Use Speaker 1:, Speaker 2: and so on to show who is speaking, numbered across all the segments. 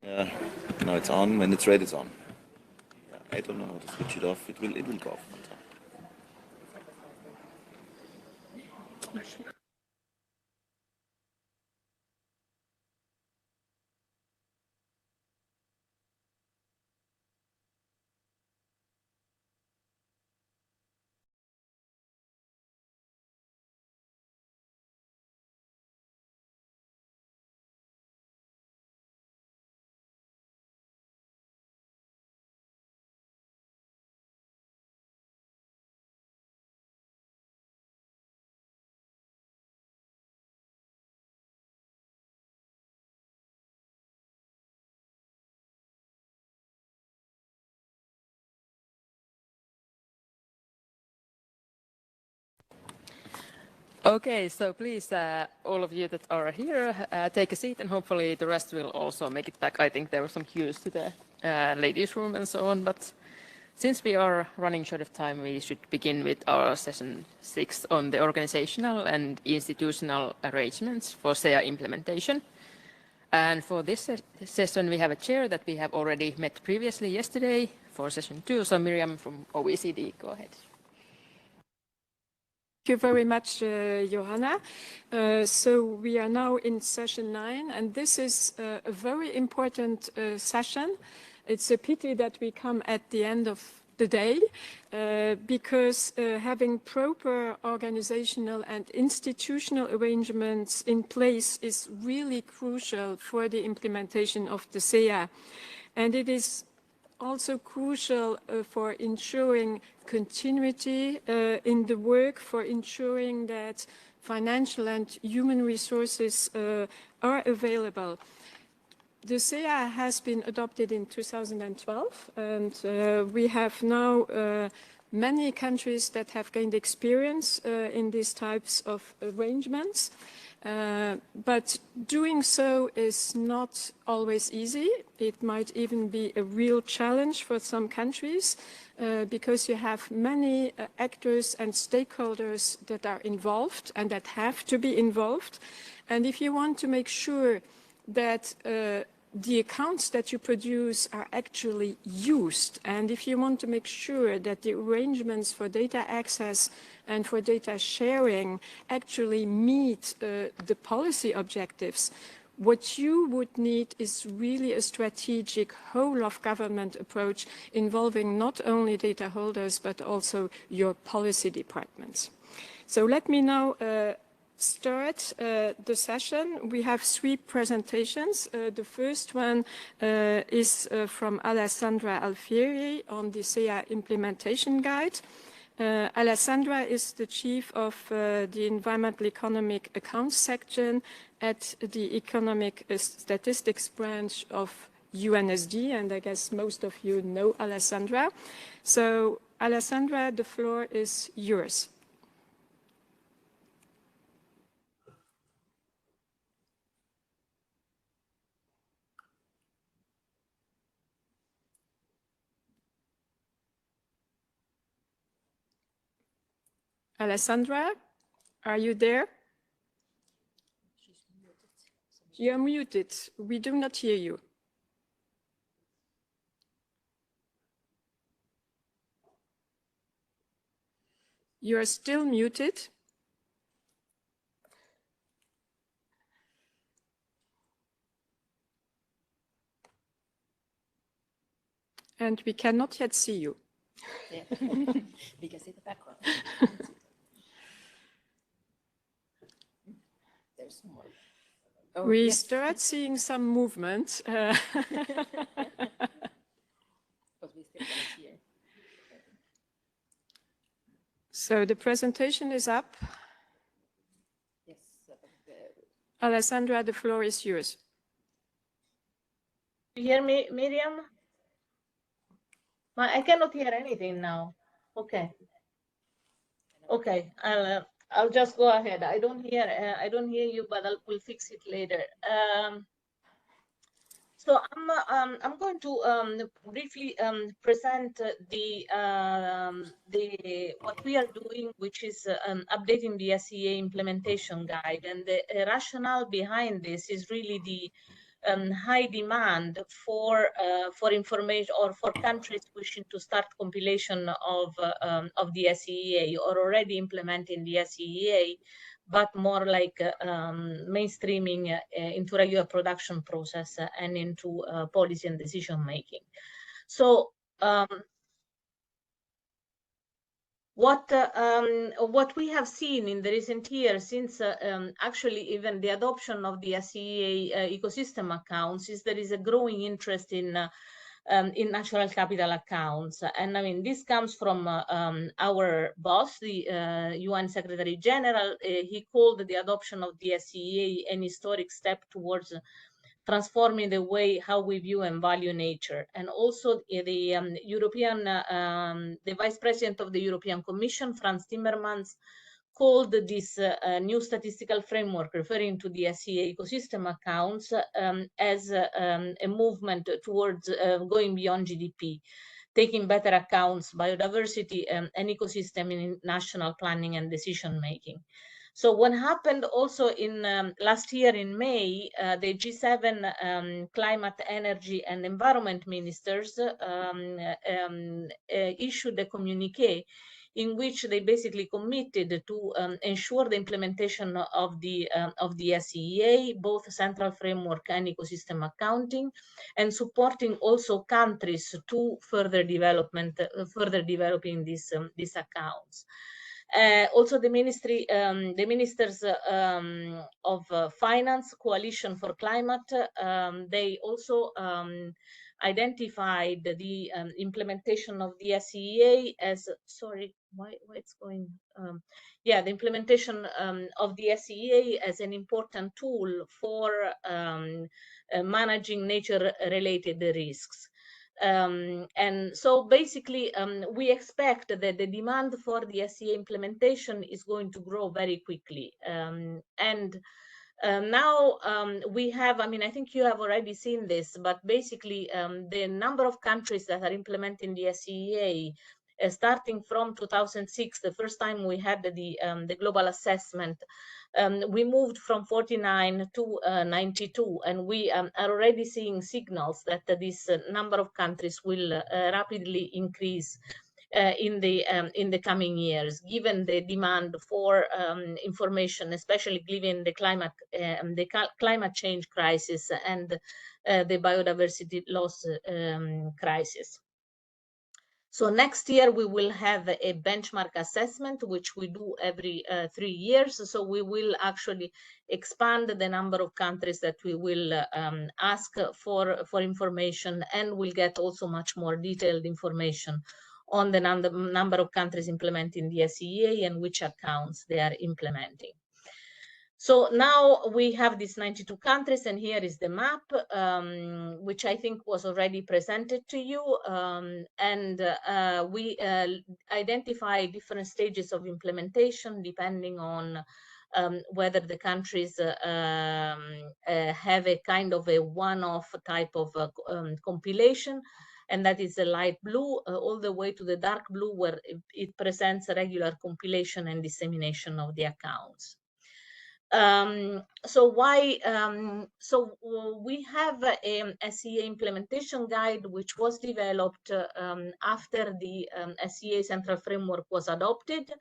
Speaker 1: Yeah, no, it's on. When it's red, it's on. Yeah, I don't know how to switch it off. It will go off one time.
Speaker 2: Okay, so please, all of you that are here, take a seat, and hopefully the rest will also make it back. I think there were some queues to the ladies' room and so on, but since we are running short of time, we should begin with our session 6 on the organizational and institutional arrangements for SEEA implementation. And for this session, we have a chair that we have already met previously yesterday for session 2. So Myriam from OECD, go ahead.
Speaker 3: Thank you very much, Johanna. So we are now in session 9, and this is a very important session. It's a pity that we come at the end of the day because having proper organizational and institutional arrangements in place is really crucial for the implementation of the SEEA. And it is also crucial for ensuring continuity in the work, for ensuring that financial and human resources are available. The SEEA has been adopted in 2012, and we have now many countries that have gained experience in these types of arrangements. But doing so is not always easy. It might even be a real challenge for some countries because you have many actors and stakeholders that are involved and that have to be involved. And if you want to make sure that the accounts that you produce are actually used, and if you want to make sure that the arrangements for data access and for data sharing actually meet the policy objectives, what you would need is really a strategic whole-of-government approach involving not only data holders but also your policy departments. So let me now start the session. We have 3 presentations. The first one is from Alessandra Alfieri on the SEEA implementation guide. Alessandra is the chief of the Environmental Economic Accounts section at the Economic Statistics branch of UNSD, and I guess most of you know Alessandra. So, Alessandra, the floor is yours. Alessandra, are you there? You're muted. We do not hear you. You are still muted. And we cannot yet see you.
Speaker 2: Yeah. We can see the background. There's more. Oh,
Speaker 3: we
Speaker 2: yes.
Speaker 3: start seeing some movement.
Speaker 2: But we still can't hear.
Speaker 3: So the presentation is up.
Speaker 2: Yes.
Speaker 3: Alessandra, the floor is yours.
Speaker 4: You hear me, Myriam? I cannot hear anything now. Okay. Okay, I'll just go ahead. I don't hear you, but we'll fix it later. So I'm going to briefly present what we are doing, which is updating the SEEA implementation guide, and the rationale behind this is really high demand for information, or for countries wishing to start compilation of the SEEA, or already implementing the SEEA, but more like mainstreaming into regular production process and into policy and decision making. So what we have seen in the recent years, since actually even the adoption of the SEEA ecosystem accounts, is there is a growing interest in natural capital accounts. And I mean, this comes from our boss, the UN Secretary General. He called the adoption of the SEEA an historic step towards transforming the way how we view and value nature. And also the the Vice President of the European Commission, Frans Timmermans, called this new statistical framework, referring to the SEEA ecosystem accounts, as a movement towards going beyond GDP, taking better accounts, biodiversity and ecosystem in national planning and decision making. So what happened also in last year in May, the G7 climate, energy and environment ministers issued a communiqué in which they basically committed to ensure the implementation of the SEEA, both central framework and ecosystem accounting, and supporting also countries to further developing these accounts. Also, the ministers of finance, Coalition for Climate, they also identified the implementation of the SEEA as, sorry, why it's going, yeah, the implementation of the SEEA as an important tool for managing nature-related risks. And so basically, we expect that the demand for the SEEA implementation is going to grow very quickly. Now we have, I mean, I think you have already seen this, but basically the number of countries that are implementing the SEEA, starting from 2006, the first time we had the global assessment, we moved from 49 to 92, and we are already seeing signals that this number of countries will rapidly increase in the coming years, given the demand for information, especially given the climate change crisis and the biodiversity loss crisis. So next year we will have a benchmark assessment, which we do every 3 years. So we will actually expand the number of countries that we will ask for information, and we'll get also much more detailed information on the number of countries implementing the SEEA and which accounts they are implementing. So now we have these 92 countries, and here is the map, which I think was already presented to you. We identify different stages of implementation depending on whether the countries have a kind of a one-off type of compilation, and that is the light blue, all the way to the dark blue, where it presents a regular compilation and dissemination of the accounts. So we have a SEEA implementation guide, which was developed after the SEEA central framework was adopted,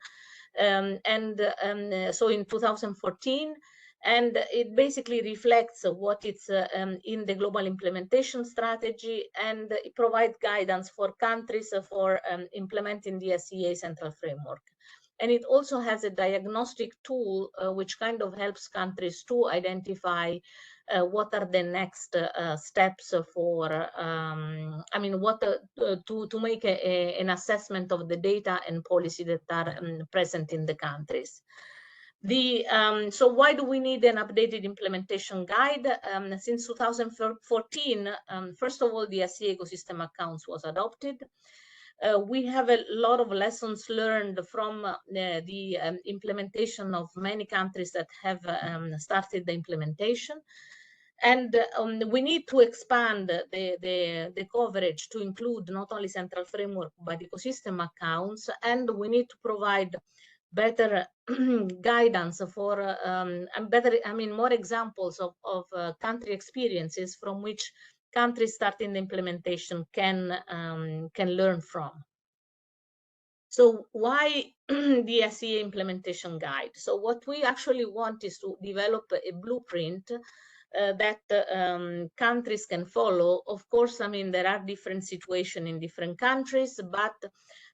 Speaker 4: so in 2014, and it basically reflects what it's in the global implementation strategy, and it provides guidance for countries for implementing the SEEA central framework. And it also has a diagnostic tool which kind of helps countries to identify what are the next steps for, I mean, what to make an assessment of the data and policy that are present in the countries. So why do we need an updated implementation guide? Since 2014, first of all, the SEEA ecosystem accounts was adopted. We have a lot of lessons learned from the implementation of many countries that have started the implementation. And we need to expand the coverage to include not only central framework, but ecosystem accounts. And we need to provide better guidance for and better, I mean, more examples of country experiences from which countries starting the implementation can learn from. So why the SEEA implementation guide? So what we actually want is to develop a blueprint that countries can follow. Of course, I mean, there are different situations in different countries, but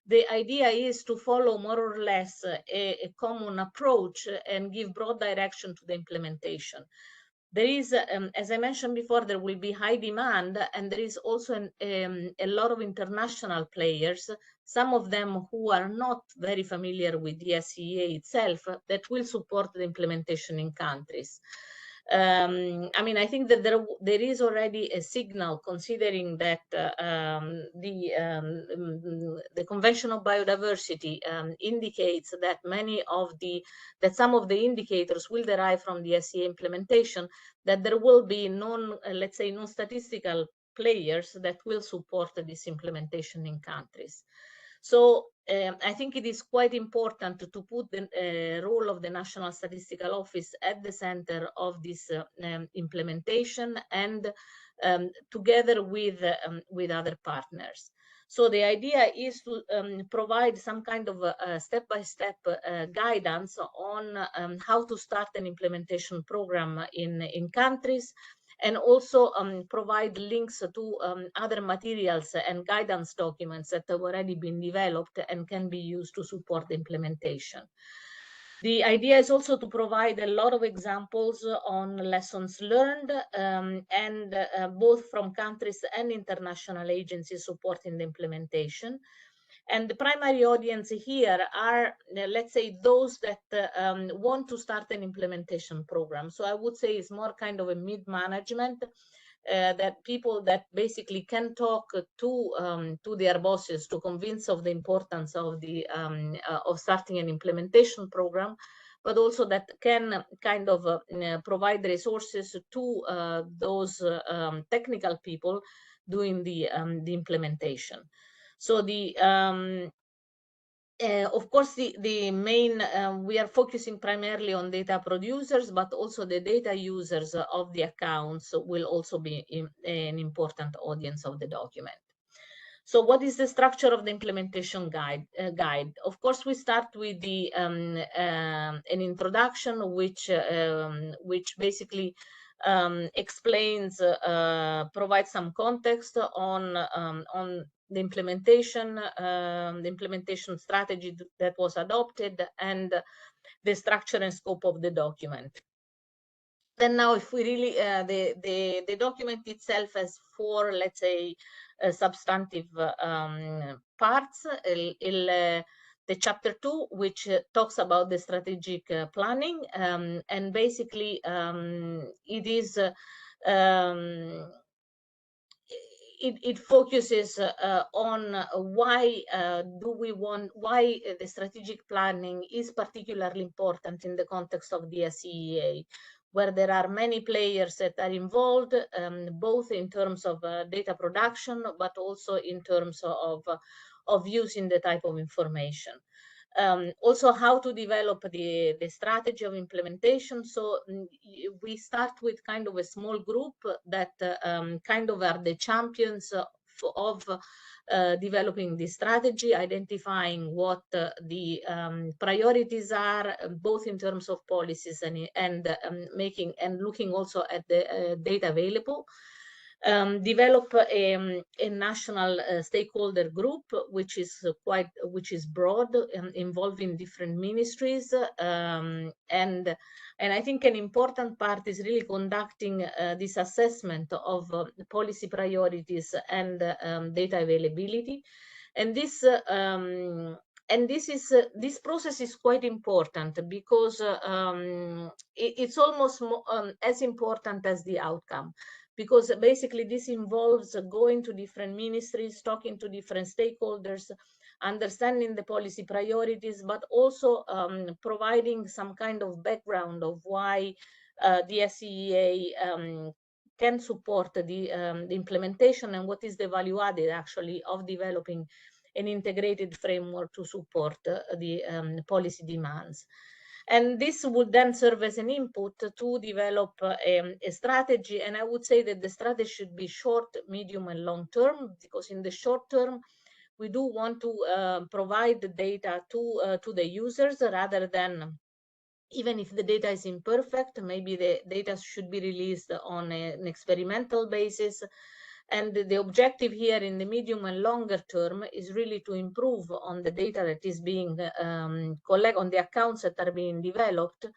Speaker 4: the idea is to follow more or less a common approach and give broad direction to the implementation. There is, as I mentioned before, there will be high demand, and there is also a lot of international players, some of them who are not very familiar with the SEEA itself, that will support the implementation in countries. I mean, I think that there is already a signal, considering that the Convention of Biodiversity indicates that some of the indicators will derive from the SEEA implementation, that there will be let's say, non-statistical players that will support this implementation in countries. So I think it is quite important to put the role of the National Statistical Office at the center of this implementation, and together with other partners. So the idea is to provide some kind of step-by-step guidance on how to start an implementation program in countries, and also provide links to other materials and guidance documents that have already been developed and can be used to support the implementation. The idea is also to provide a lot of examples on lessons learned, and both from countries and international agencies supporting the implementation. And the primary audience here are, let's say, those that want to start an implementation program. So I would say it's more kind of a mid-management, that people that basically can talk to their bosses to convince of the importance of of starting an implementation program, but also that can kind of provide resources to those technical people doing the implementation. So of course, the main, we are focusing primarily on data producers, but also the data users of the accounts will also be an important audience of the document. So what is the structure of the implementation guide? Of course, we start with an introduction, which basically explains, provides some context on the implementation strategy that was adopted, and the structure and scope of the document. Then now, if we really, the document itself has 4, let's say, substantive parts. The chapter 2, which talks about the strategic planning, and basically it is it focuses on why the strategic planning is particularly important in the context of the SEEA, where there are many players that are involved, both in terms of data production, but also in terms of using the type of information. Also, how to develop the strategy of implementation. So we start with kind of a small group that kind of are the champions of developing the strategy, identifying what the priorities are, both in terms of policies and making and looking also at the data available. Develop a national stakeholder group, which is broad, involving different ministries, and I think an important part is really conducting this assessment of policy priorities and data availability, and this process is quite important, because it's almost as important as the outcome. Because basically this involves going to different ministries, talking to different stakeholders, understanding the policy priorities, but also providing some kind of background of why the SEEA can support the implementation, and what is the value added actually of developing an integrated framework to support the policy demands. And this would then serve as an input to develop a strategy. And I would say that the strategy should be short, medium, and long term, because in the short term, we do want to provide the data to the users rather than, even if the data is imperfect, maybe the data should be released on an experimental basis. And the objective here in the medium and longer term is really to improve on the data that is being collected, on the accounts that are being developed,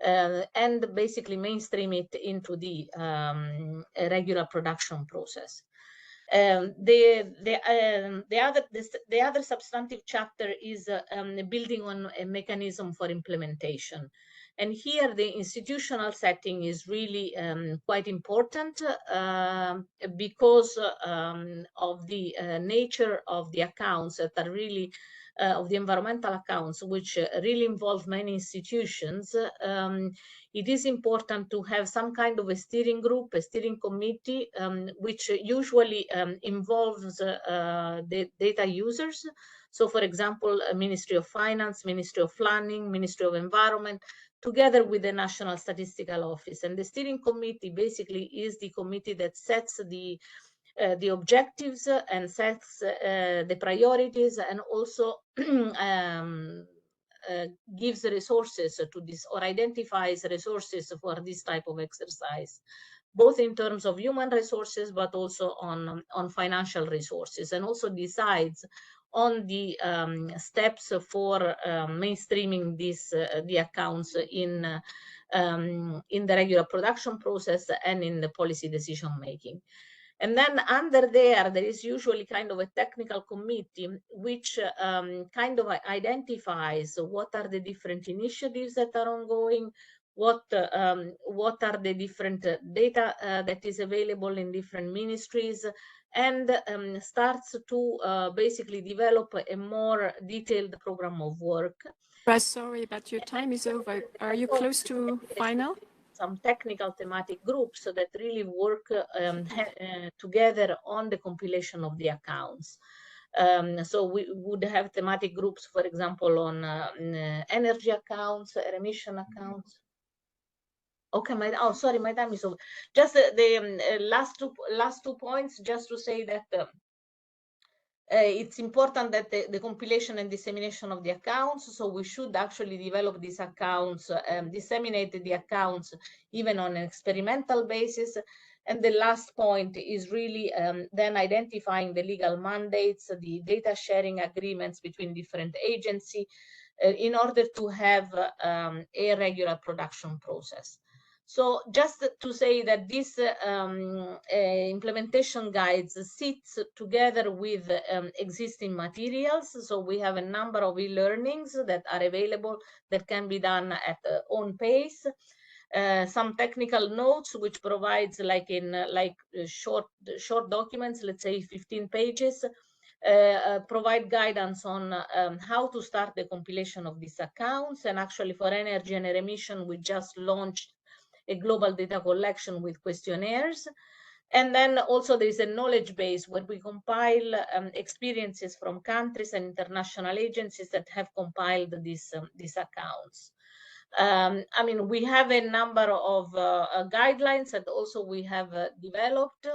Speaker 4: and basically mainstream it into the regular production process. The other substantive chapter is building on a mechanism for implementation. And here the institutional setting is really quite important because of the nature of the accounts that are really of the environmental accounts, which really involve many institutions. It is important to have some kind of a steering group, a steering committee, which usually involves the data users. So, for example, Ministry of Finance, Ministry of Planning, Ministry of Environment, together with the National Statistical Office. And the steering committee basically is the committee that sets the objectives and sets the priorities, and also gives resources to this, or identifies resources for this type of exercise, both in terms of human resources, but also on financial resources, and also decides on the steps for mainstreaming the accounts in the regular production process and in the policy decision making. And then under there is usually kind of a technical committee which kind of identifies what are the different initiatives that are ongoing, what are the different data that is available in different ministries, and starts to basically develop a more detailed program of work.
Speaker 3: Sorry, but your time is over. Are you close to final?
Speaker 4: Some technical thematic groups that really work together on the compilation of the accounts. So we would have thematic groups, for example, on energy accounts, emission accounts. Okay, sorry, my time is over. Just the last two points, just to say that it's important that the compilation and dissemination of the accounts, so we should actually develop these accounts, disseminate the accounts even on an experimental basis. And the last point is really then identifying the legal mandates, the data sharing agreements between different agencies in order to have a regular production process. So just to say that this implementation guides sits together with existing materials. So we have a number of e-learnings that are available that can be done at own pace. Some technical notes which provides short documents, let's say 15 pages, provide guidance on how to start the compilation of these accounts. And actually for energy and emission, we just launched a global data collection with questionnaires. And then also there is a knowledge base where we compile experiences from countries and international agencies that have compiled these accounts. I mean, we have a number of guidelines that also we have developed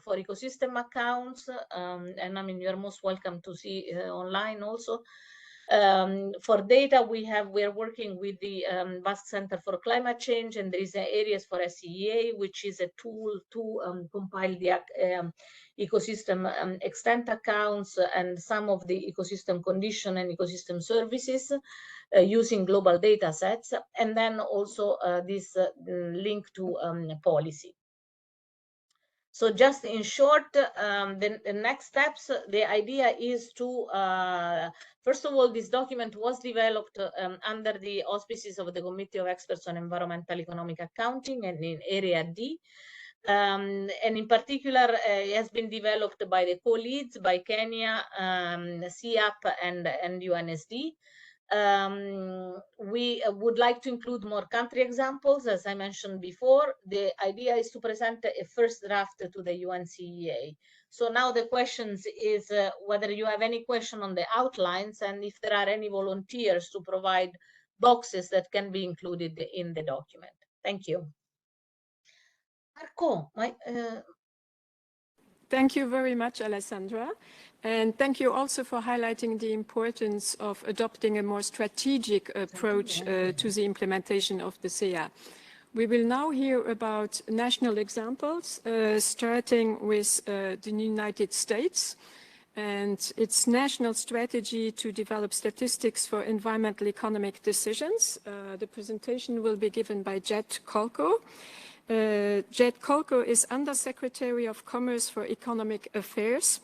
Speaker 4: for ecosystem accounts. And I mean, you're most welcome to see online also. For data, we are working with the Basque Center for Climate Change, and there is areas for SEEA, which is a tool to compile the ecosystem extent accounts and some of the ecosystem condition and ecosystem services using global data sets, and then also this link to policy. So just in short, the next steps, the idea is to, first of all, this document was developed under the auspices of the Committee of Experts on Environmental Economic Accounting and in Area D. And in particular, it has been developed by the co-leads, by Kenya, SEEA and UNSD. We would like to include more country examples, as I mentioned before. The idea is to present a first draft to the UNCEA. So now the question is whether you have any question on the outlines and if there are any volunteers to provide boxes that can be included in the document. Thank you. Marco,
Speaker 3: Thank you very much, Alessandra. And thank you also for highlighting the importance of adopting a more strategic approach to the implementation of the SEEA. We will now hear about national examples, starting with the United States and its national strategy to develop statistics for environmental economic decisions. The presentation will be given by Jed Kolko. Jed Kolko is Undersecretary of Commerce for Economic Affairs,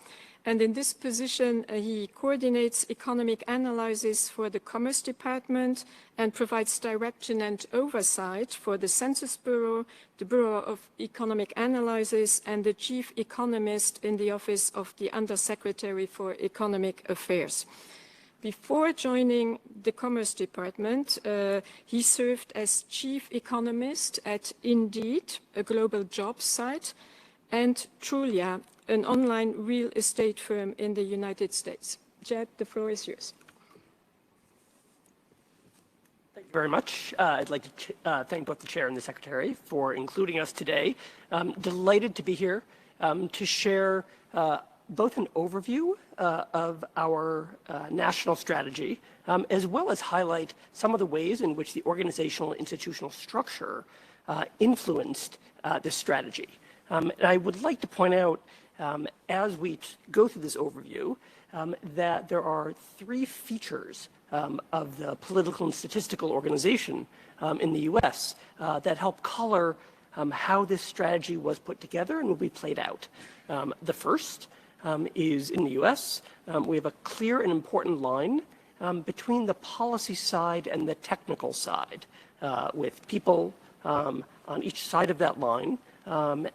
Speaker 3: and in this position he coordinates economic analysis for the Commerce Department and provides direction and oversight for the Census Bureau, the Bureau of Economic Analysis, and the Chief Economist in the Office of the Undersecretary for Economic Affairs. Before joining the Commerce Department, he served as chief economist at Indeed, a global job site, and Trulia, an online real estate firm in the United States. Jed, the floor is yours.
Speaker 5: Thank you very much. I'd like to thank both the chair and the secretary for including us today. I'm delighted to be here to share both an overview of our national strategy, as well as highlight some of the ways in which the organizational and institutional structure influenced this strategy. And I would like to point out, as we go through this overview, that there are three features of the political and statistical organization in the US that help color how this strategy was put together and will be played out. The first is in the US, we have a clear and important line between the policy side and the technical side, with people on each side of that line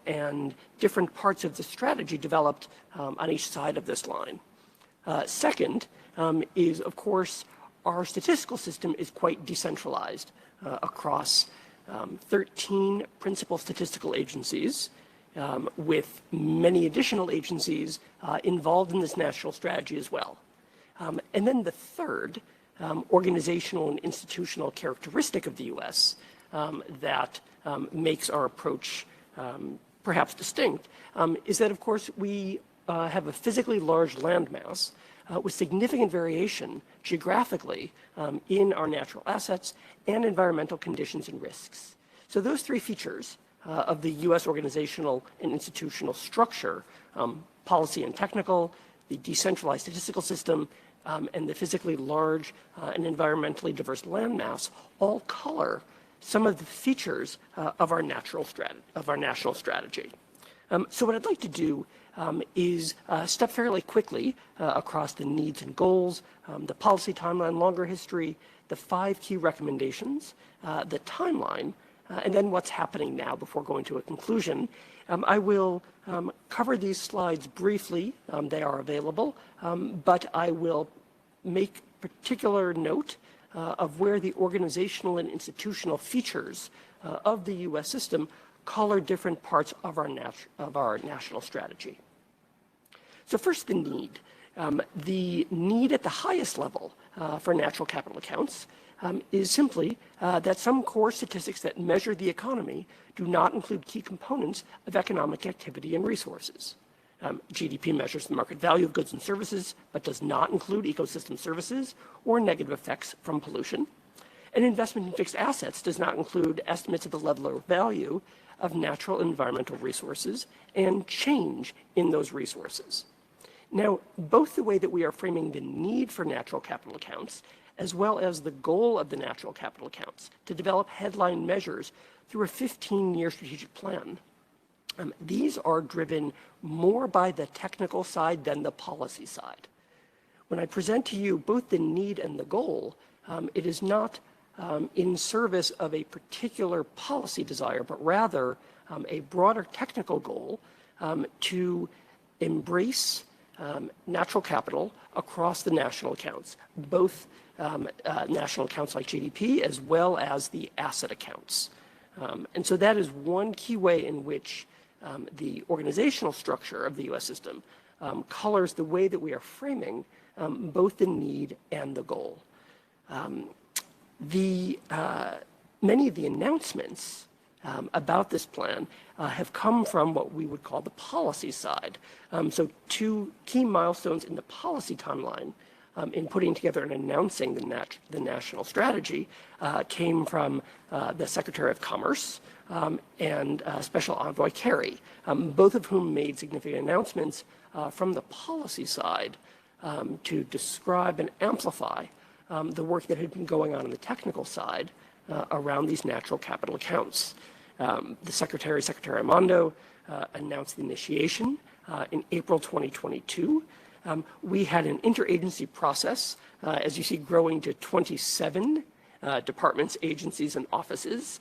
Speaker 5: and different parts of the strategy developed on each side of this line. Second is, of course, our statistical system is quite decentralized across 13 principal statistical agencies, with many additional agencies involved in this national strategy as well. And then the third organizational and institutional characteristic of the US that makes our approach perhaps distinct is that, of course, we have a physically large landmass with significant variation geographically in our natural assets and environmental conditions and risks. So those three features of the US organizational and institutional structure, policy and technical, the decentralized statistical system, and the physically large and environmentally diverse landmass all color some of the features of our national strategy. So what I'd like to do is step fairly quickly across the needs and goals, the policy timeline, longer history, the 5 key recommendations, the timeline, and then what's happening now before going to a conclusion. I will cover these slides briefly. They are available, but I will make particular note of where the organizational and institutional features of the US system color different parts of our national strategy. So first, the need. The need at the highest level for natural capital accounts is simply that some core statistics that measure the economy do not include key components of economic activity and resources. GDP measures the market value of goods and services, but does not include ecosystem services or negative effects from pollution. And investment in fixed assets does not include estimates of the level or value of natural and environmental resources and change in those resources. Now, both the way that we are framing the need for natural capital accounts, as well as the goal of the natural capital accounts to develop headline measures through a 15-year strategic plan, these are driven more by the technical side than the policy side. When I present to you both the need and the goal, it is not in service of a particular policy desire, but rather a broader technical goal to embrace natural capital across the national accounts, both national accounts like GDP as well as the asset accounts. And so that is one key way in which the organizational structure of the U.S. system colors the way that we are framing both the need and the goal. Many of the announcements about this plan have come from what we would call the policy side. So two key milestones in the policy timeline in putting together and announcing the national strategy came from the Secretary of Commerce and Special Envoy Kerry, both of whom made significant announcements from the policy side to describe and amplify the work that had been going on the technical side around these natural capital accounts. The Secretary Armando, announced the initiation in April 2022. We had an interagency process, as you see, growing to 27 departments, agencies, and offices,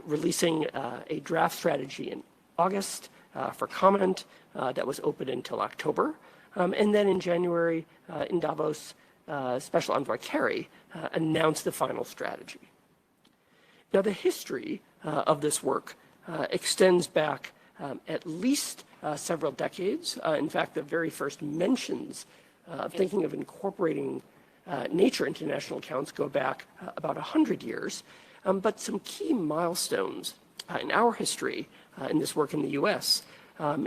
Speaker 5: releasing a draft strategy in August for comment that was open until October. And then in January, in Davos, Special Envoy Kerry announced the final strategy. Now, the history of this work extends back at least several decades. In fact, the very first mentions of thinking of incorporating nature into national accounts go back about 100 years. But some key milestones in our history in this work in the US,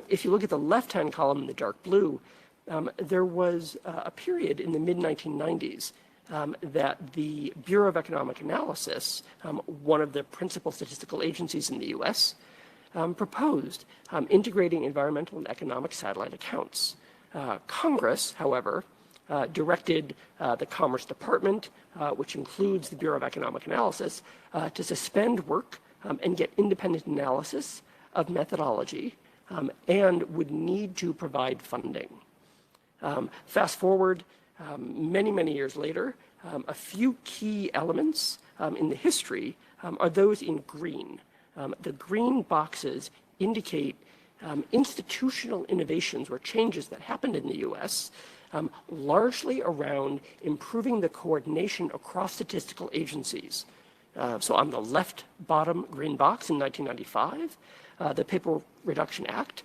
Speaker 5: if you look at the left-hand column in the dark blue, there was a period in the mid-1990s that the Bureau of Economic Analysis, one of the principal statistical agencies in the US, proposed integrating environmental and economic satellite accounts. Congress, however, directed the Commerce Department, which includes the Bureau of Economic Analysis, to suspend work and get independent analysis of methodology and would need to provide funding. Fast forward many years later, a few key elements in the history are those in green. The green boxes indicate institutional innovations or changes that happened in the US, largely around improving the coordination across statistical agencies. So on the left bottom green box in 1995, the Paper Reduction Act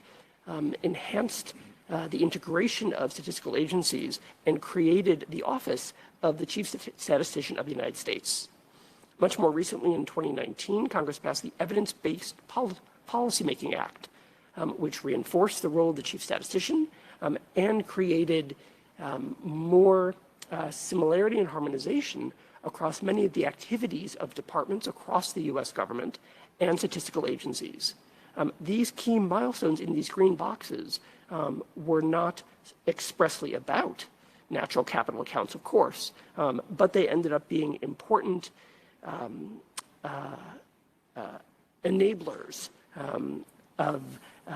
Speaker 5: enhanced the integration of statistical agencies and created the Office of the Chief Statistician of the United States. Much more recently, in 2019, Congress passed the Evidence-Based Policymaking Act, which reinforced the role of the Chief Statistician and created more similarity and harmonization across many of the activities of departments across the US government and statistical agencies. These key milestones in these green boxes were not expressly about natural capital accounts, of course, but they ended up being important enablers of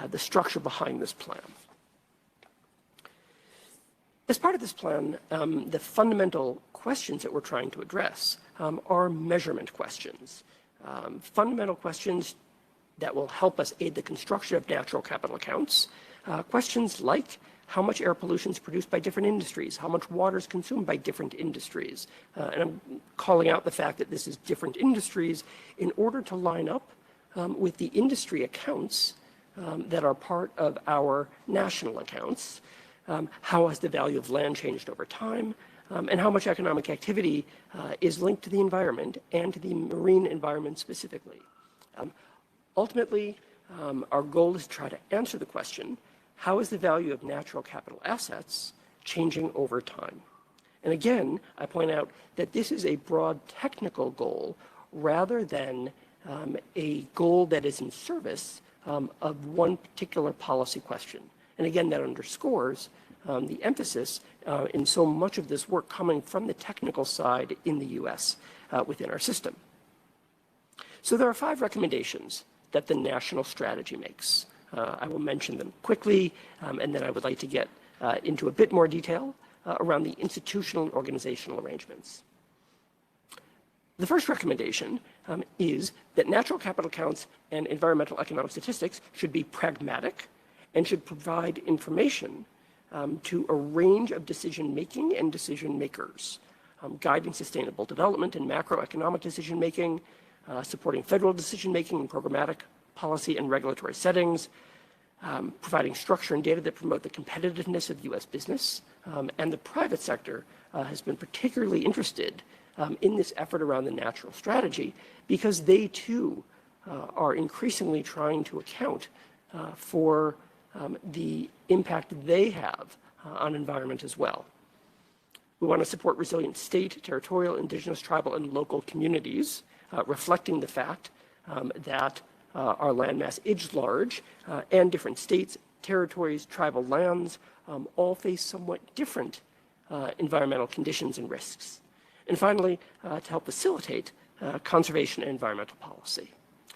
Speaker 5: the structure behind this plan. As part of this plan, the fundamental questions that we're trying to address are measurement questions, fundamental questions that will help us aid the construction of natural capital accounts. Questions like how much air pollution is produced by different industries, how much water is consumed by different industries. And I'm calling out the fact that this is different industries in order to line up with the industry accounts that are part of our national accounts. How has the value of land changed over time? And how much economic activity is linked to the environment and to the marine environment specifically. Ultimately, our goal is to try to answer the question, how is the value of natural capital assets changing over time? And again, I point out that this is a broad technical goal rather than a goal that is in service of one particular policy question. And again, that underscores the emphasis in so much of this work coming from the technical side in the US within our system. So there are 5 recommendations that the national strategy makes. I will mention them quickly, and then I would like to get into a bit more detail around the institutional and organizational arrangements. The first recommendation is that natural capital accounts and environmental economic statistics should be pragmatic and should provide information to a range of decision-making and decision-makers, guiding sustainable development and macroeconomic decision-making, supporting federal decision-making and programmatic policy and regulatory settings, providing structure and data that promote the competitiveness of U.S. business. And the private sector has been particularly interested in this effort around the natural strategy because they too are increasingly trying to account for the impact they have on environment as well. We want to support resilient state, territorial, indigenous, tribal, and local communities, reflecting the fact that our landmass is large and different states, territories, tribal lands all face somewhat different environmental conditions and risks. And finally, to help facilitate conservation and environmental policy.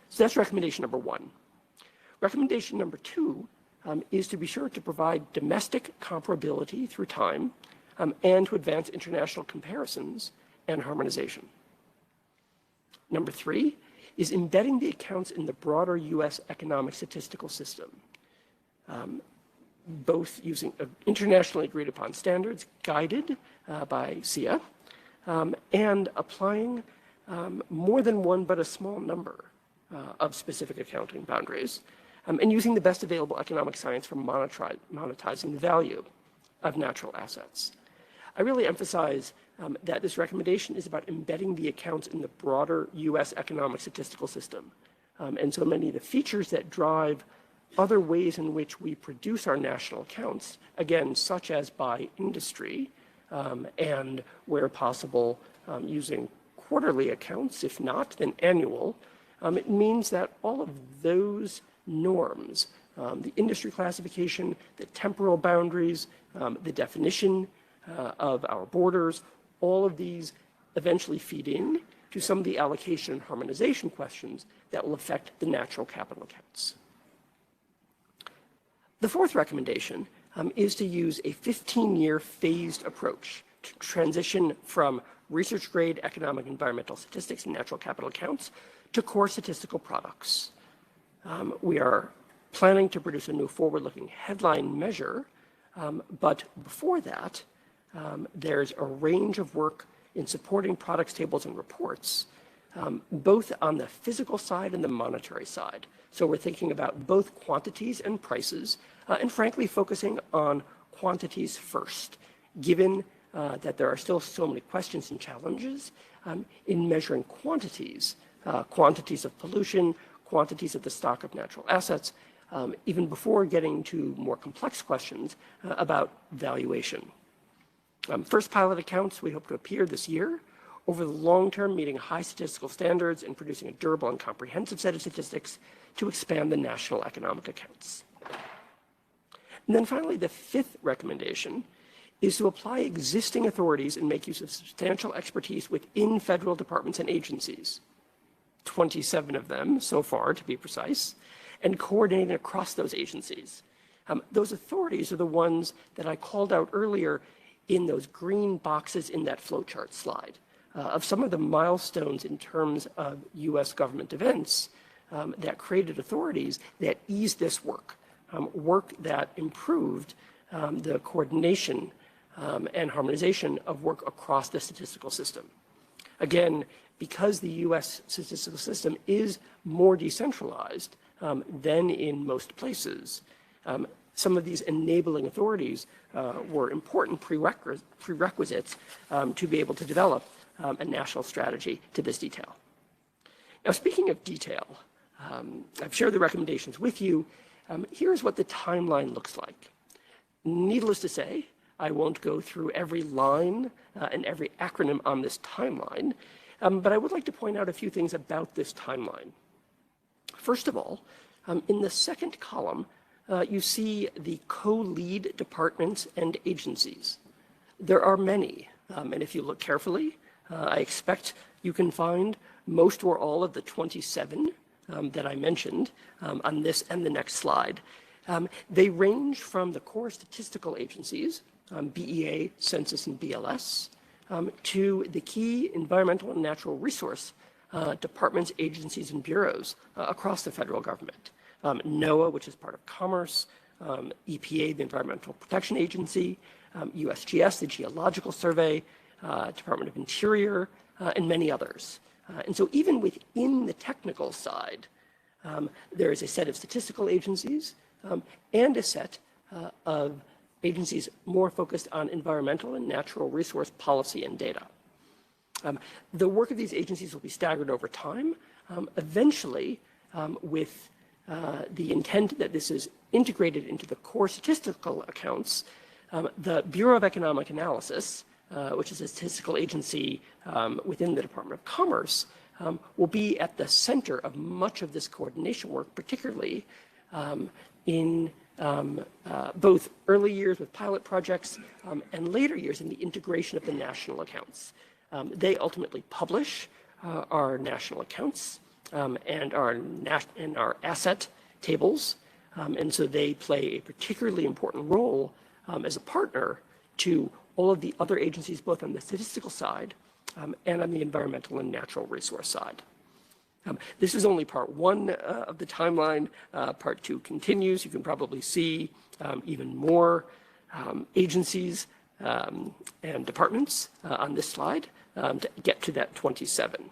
Speaker 5: So that's recommendation number 1. Recommendation number 2 is to be sure to provide domestic comparability through time and to advance international comparisons and harmonization. Number 3 is embedding the accounts in the broader U.S. economic statistical system, both using internationally agreed upon standards guided by SEEA and applying more than one but a small number of specific accounting boundaries, and using the best available economic science for monetizing the value of natural assets. I really emphasize that this recommendation is about embedding the accounts in the broader U.S. economic statistical system. And so many of the features that drive other ways in which we produce our national accounts, again, such as by industry, and where possible, using quarterly accounts, if not, then annual, it means that all of those norms, the industry classification, the temporal boundaries, the definition of our borders, all of these eventually feed in to some of the allocation and harmonization questions that will affect the natural capital accounts. The 4th recommendation is to use a 15-year phased approach to transition from research-grade economic environmental statistics and natural capital accounts to core statistical products. We are planning to produce a new forward-looking headline measure, but before that, there's a range of work in supporting products, tables, and reports, both on the physical side and the monetary side. So we're thinking about both quantities and prices, and frankly, focusing on quantities first, given that there are still so many questions and challenges in measuring quantities, quantities of pollution, quantities of the stock of natural assets, even before getting to more complex questions about valuation. First pilot accounts we hope to appear this year. Over the long term, meeting high statistical standards and producing a durable and comprehensive set of statistics to expand the national economic accounts. And then finally, the 5th recommendation is to apply existing authorities and make use of substantial expertise within federal departments and agencies, 27 of them so far to be precise, and coordinating across those agencies. Those authorities are the ones that I called out earlier in those green boxes in that flowchart slide of some of the milestones in terms of U.S. government events that created authorities that eased this work, work that improved the coordination and harmonization of work across the statistical system. Again, because the U.S. statistical system is more decentralized than in most places, some of these enabling authorities were important prerequisites to be able to develop a national strategy to this detail. Now, speaking of detail, I've shared the recommendations with you. Here's what the timeline looks like. Needless to say, I won't go through every line and every acronym on this timeline, but I would like to point out a few things about this timeline. First of all, in the second column, you see the co-lead departments and agencies. There are many, and if you look carefully, I expect you can find most or all of the 27 that I mentioned on this and the next slide. They range from the core statistical agencies, BEA, Census, and BLS, to the key environmental and natural resource departments, agencies, and bureaus across the federal government. NOAA, which is part of Commerce, EPA, the Environmental Protection Agency, USGS, the Geological Survey, Department of Interior, and many others. And so even within the technical side, there is a set of statistical agencies and a set of agencies more focused on environmental and natural resource policy and data. The work of these agencies will be staggered over time, eventually with the intent that this is integrated into the core statistical accounts. The Bureau of Economic Analysis, which is a statistical agency within the Department of Commerce, will be at the center of much of this coordination work, particularly in both early years with pilot projects and later years in the integration of the national accounts. They ultimately publish our national accounts and our asset tables, and so they play a particularly important role as a partner to all of the other agencies, both on the statistical side and on the environmental and natural resource side. This is only part one of the timeline. Part two continues. You can probably see even more agencies and departments on this slide to get to that 27.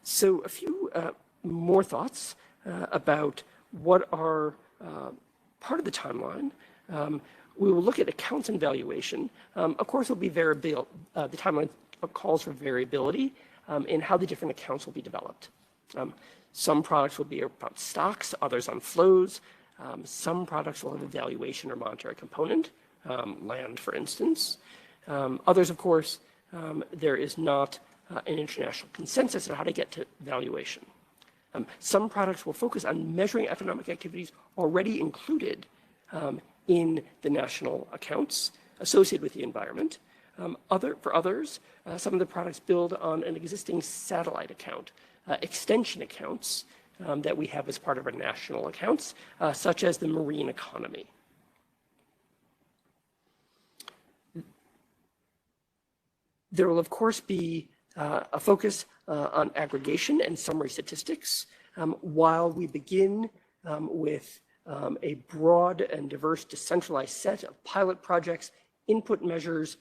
Speaker 5: So a few more thoughts about what are part of the timeline. We will look at accounts and valuation. Of course, there will be variability. The timeline calls for variability in how the different accounts will be developed. Some products will be about stocks, others on flows. Some products will have a valuation or monetary component, land, for instance. Others, of course, there is not an international consensus on how to get to valuation. Some products will focus on measuring economic activities already included in the national accounts associated with the environment. For others, some of the products build on an existing satellite account, extension accounts that we have as part of our national accounts, such as the marine economy. There will, of course, be a focus on aggregation and summary statistics while we begin with a broad and diverse decentralized set of pilot projects, input measures,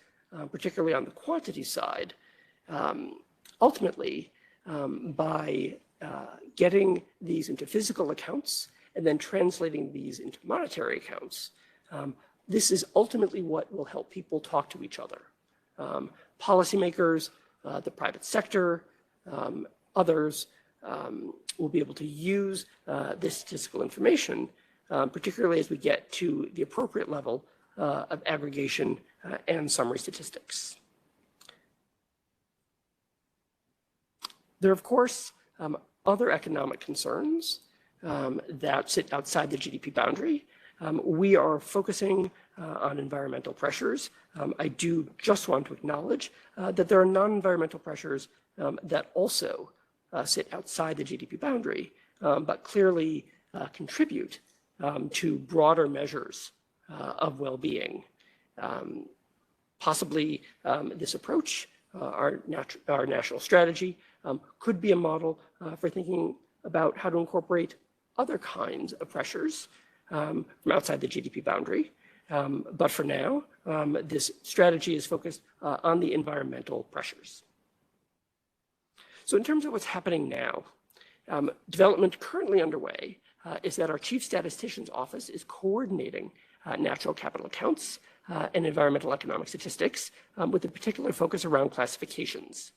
Speaker 5: particularly on the quantity side. Ultimately, by getting these into physical accounts and then translating these into monetary accounts, this is ultimately what will help people talk to each other. Policymakers, the private sector, others will be able to use this statistical information, particularly as we get to the appropriate level of aggregation and summary statistics. There are, of course, other economic concerns that sit outside the GDP boundary. We are focusing on environmental pressures. I do just want to acknowledge that there are non-environmental pressures that also sit outside the GDP boundary, but clearly contribute to broader measures of well-being. Possibly this approach, our national strategy, could be a model for thinking about how to incorporate other kinds of pressures from outside the GDP boundary. But for now, this strategy is focused on the environmental pressures. So in terms of what's happening now, development currently underway is that our Chief Statistician's Office is coordinating natural capital accounts and environmental economic statistics with a particular focus around classifications.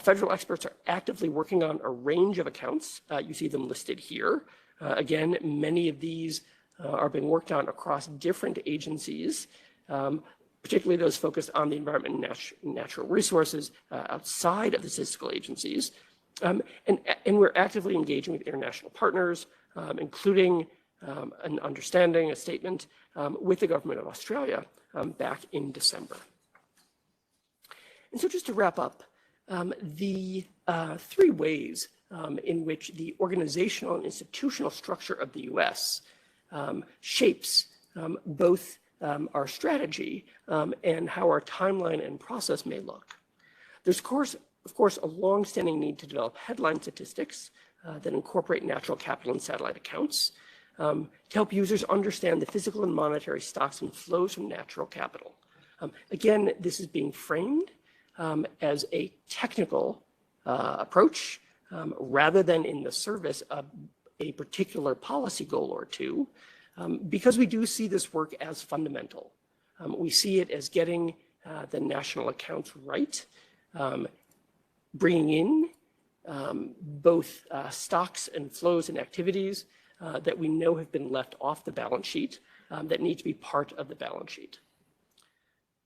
Speaker 5: Federal experts are actively working on a range of accounts. You see them listed here. Again, many of these are being worked on across different agencies, particularly those focused on the environment and natural resources outside of the statistical agencies. And we're actively engaging with international partners, including an understanding, a statement with the government of Australia back in December. And so just to wrap up, the three ways in which the organizational and institutional structure of the US shapes both our strategy and how our timeline and process may look. There's, of course, a long-standing need to develop headline statistics that incorporate natural capital and satellite accounts. to help users understand the physical and monetary stocks and flows from natural capital. Again, this is being framed as a technical approach rather than in the service of a particular policy goal or two, because we do see this work as fundamental. We see it as getting the national accounts right, bringing in both stocks and flows and activities that we know have been left off the balance sheet that need to be part of the balance sheet.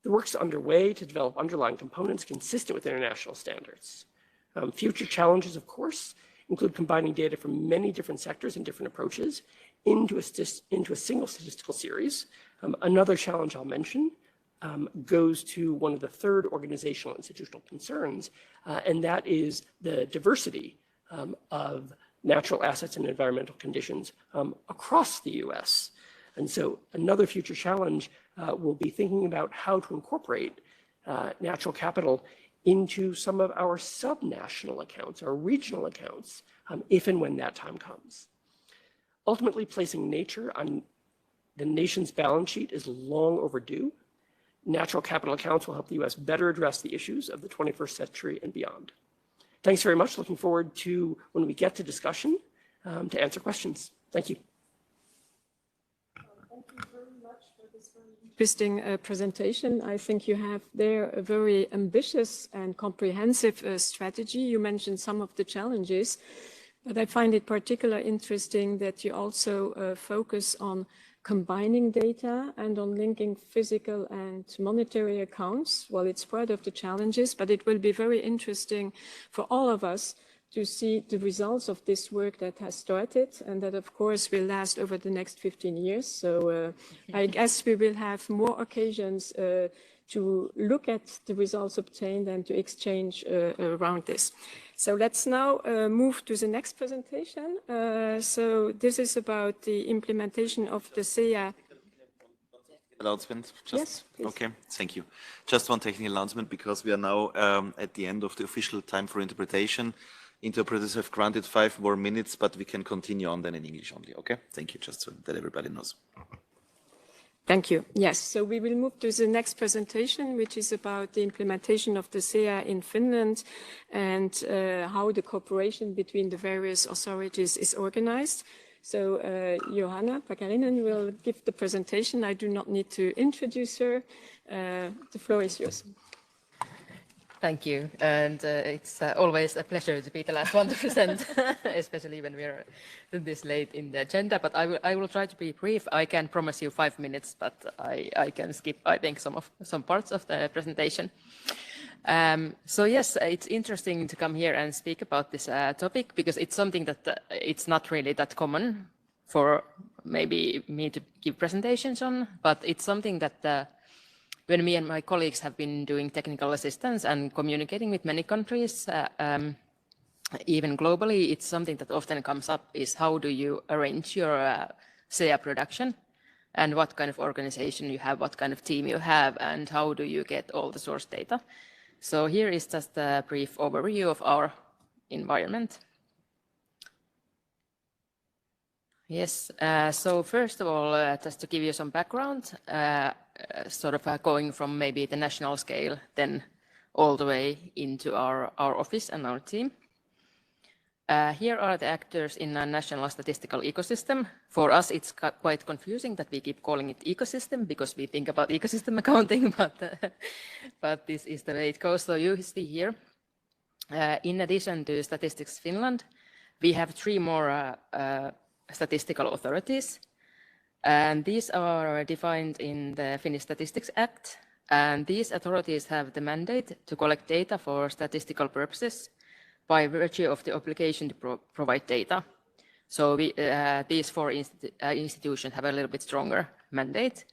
Speaker 5: The work's underway to develop underlying components consistent with international standards. Future challenges, of course, include combining data from many different sectors and different approaches into a single statistical series. Another challenge I'll mention goes to one of the third organizational institutional concerns, and that is the diversity of natural assets and environmental conditions across the US. And so another future challenge will be thinking about how to incorporate natural capital into some of our subnational accounts, our regional accounts, if and when that time comes. Ultimately, placing nature on the nation's balance sheet is long overdue. Natural capital accounts will help the US better address the issues of the 21st century and beyond. Thanks very much. Looking forward to when we get to discussion to answer questions. Thank you.
Speaker 3: Thank you very much for this very interesting presentation. I think you have there a very ambitious and comprehensive strategy. You mentioned some of the challenges, but I find it particularly interesting that you also focus on combining data and on linking physical and monetary accounts. Well, it's part of the challenges, but it will be very interesting for all of us to see the results of this work that has started and that, of course, will last over the next 15 years. So I guess we will have more occasions to look at the results obtained and to exchange around this. So let's now move to the next presentation. So this is about the implementation of the SEEA.
Speaker 1: Announcement?
Speaker 3: Yes, please.
Speaker 1: Okay, thank you. Just one technical announcement, because we are now at the end of the official time for interpretation. Interpreters have granted 5 more minutes, but we can continue on then in English only, okay? Thank you, just so that everybody knows.
Speaker 3: Thank you. Yes, so we will move to the next presentation, which is about the implementation of the SEEA in Finland and how the cooperation between the various authorities is organized. So Johanna Pakarinen will give the presentation. I do not need to introduce her. The floor is yours.
Speaker 2: Thank you, and it's always a pleasure to be the last one to present, especially when we are this late in the agenda. But I will try to be brief. I can promise you 5 minutes, but I can skip, I think, some parts of the presentation. So yes, it's interesting to come here and speak about this topic, because it's something that it's not really that common for maybe me to give presentations on, but it's something that when me and my colleagues have been doing technical assistance and communicating with many countries, even globally, it's something that often comes up is how do you arrange your SEEA production and what kind of organization you have, what kind of team you have, and how do you get all the source data. So here is just a brief overview of our environment. Yes, so first of all, just to give you some background, sort of going from maybe the national scale, then all the way into our office and our team. Here are the actors in a national statistical ecosystem. For us, it's quite confusing that we keep calling it ecosystem because we think about ecosystem accounting, but this is the way it goes. So you see here, in addition to Statistics Finland, we have 3 more statistical authorities. And these are defined in the Finnish Statistics Act. And these authorities have the mandate to collect data for statistical purposes by virtue of the obligation to provide data. So these 4 institutions have a little bit stronger mandate.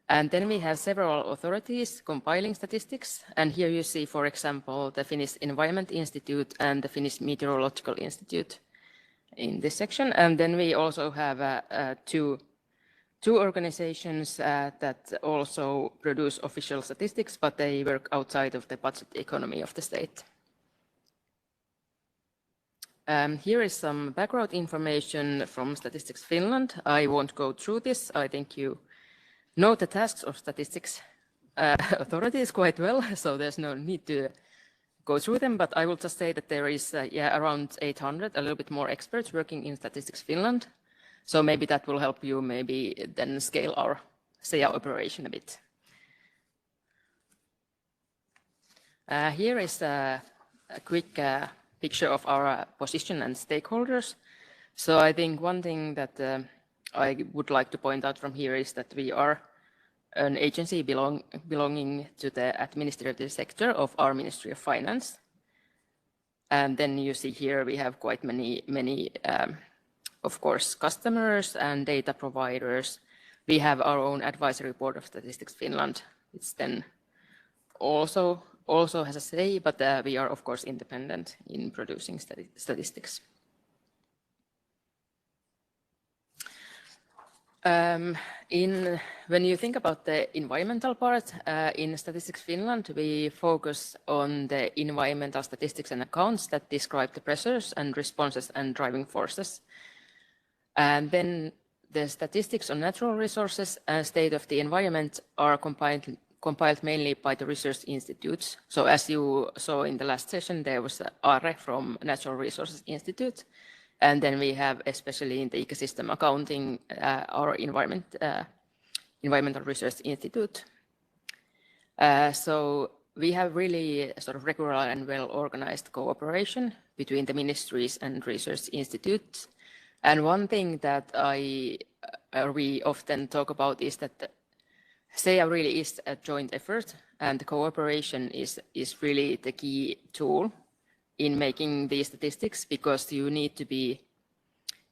Speaker 2: And then we have several authorities compiling statistics. And here you see, for example, the Finnish Environment Institute and the Finnish Meteorological Institute in this section. And then we also have 2 organizations that also produce official statistics, but they work outside of the budget economy of the state. Here is some background information from Statistics Finland. I won't go through this. I think you know the tasks of statistics authorities quite well, so there's no need to go through them, but I will just say that there is around 800, a little bit more experts working in Statistics Finland. So maybe that will help you maybe then scale our SEEA operation a bit. Here is a quick picture of our position and stakeholders. So I think one thing that I would like to point out from here is that we are an agency belonging to the administrative sector of our Ministry of Finance. And then you see here we have quite many of course, customers and data providers. We have our own advisory board of Statistics Finland. It's then also has a say, but we are of course independent in producing statistics. When you think about the environmental part, in Statistics Finland, we focus on the environmental statistics and accounts that describe the pressures and responses and driving forces. And then the statistics on natural resources and state of the environment are compiled mainly by the research institutes. So as you saw in the last session, there was Are from Natural Resources Institute. And then we have, especially in the ecosystem accounting, our Environmental Research Institute. So we have really sort of regular and well-organized cooperation between the ministries and research institutes. And one thing that we often talk about is that SEEA really is a joint effort, and the cooperation is really the key tool in making these statistics, because you need to be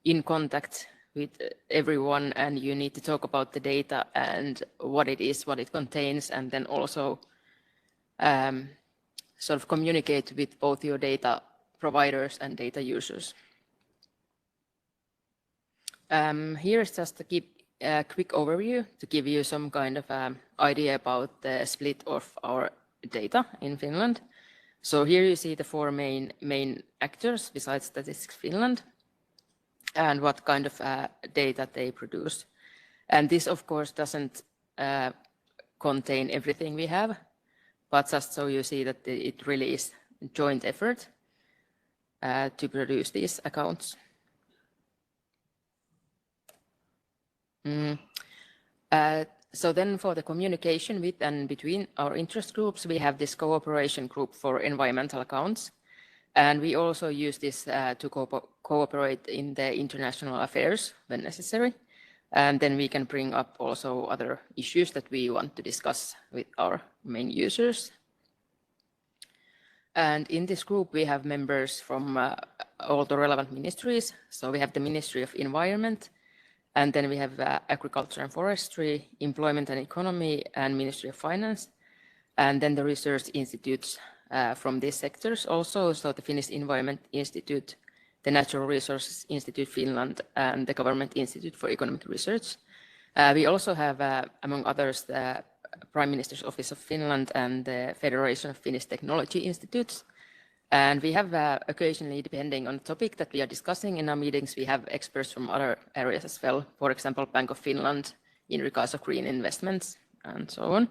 Speaker 2: in contact with everyone and you need to talk about the data and what it is, what it contains, and then also sort of communicate with both your data providers and data users. Here is just a quick overview to give you some kind of idea about the split of our data in Finland. So here you see the four main actors besides Statistics Finland and what kind of data they produce. And this, of course, doesn't contain everything we have, but just so you see that it really is a joint effort to produce these accounts. So then for the communication with and between our interest groups, we have this cooperation group for environmental accounts. And we also use this to cooperate in the international affairs when necessary. And then we can bring up also other issues that we want to discuss with our main users. And in this group, we have members from all the relevant ministries. So we have the Ministry of Environment, and then we have Agriculture and Forestry, Employment and Economy, and Ministry of Finance. And then the research institutes from these sectors also, so the Finnish Environment Institute, the Natural Resources Institute Finland, and the Government Institute for Economic Research. We also have, among others, the Prime Minister's Office of Finland and the Federation of Finnish Technology Institutes. And we have occasionally, depending on the topic that we are discussing in our meetings, we have experts from other areas as well. For example, Bank of Finland in regards of green investments and so on.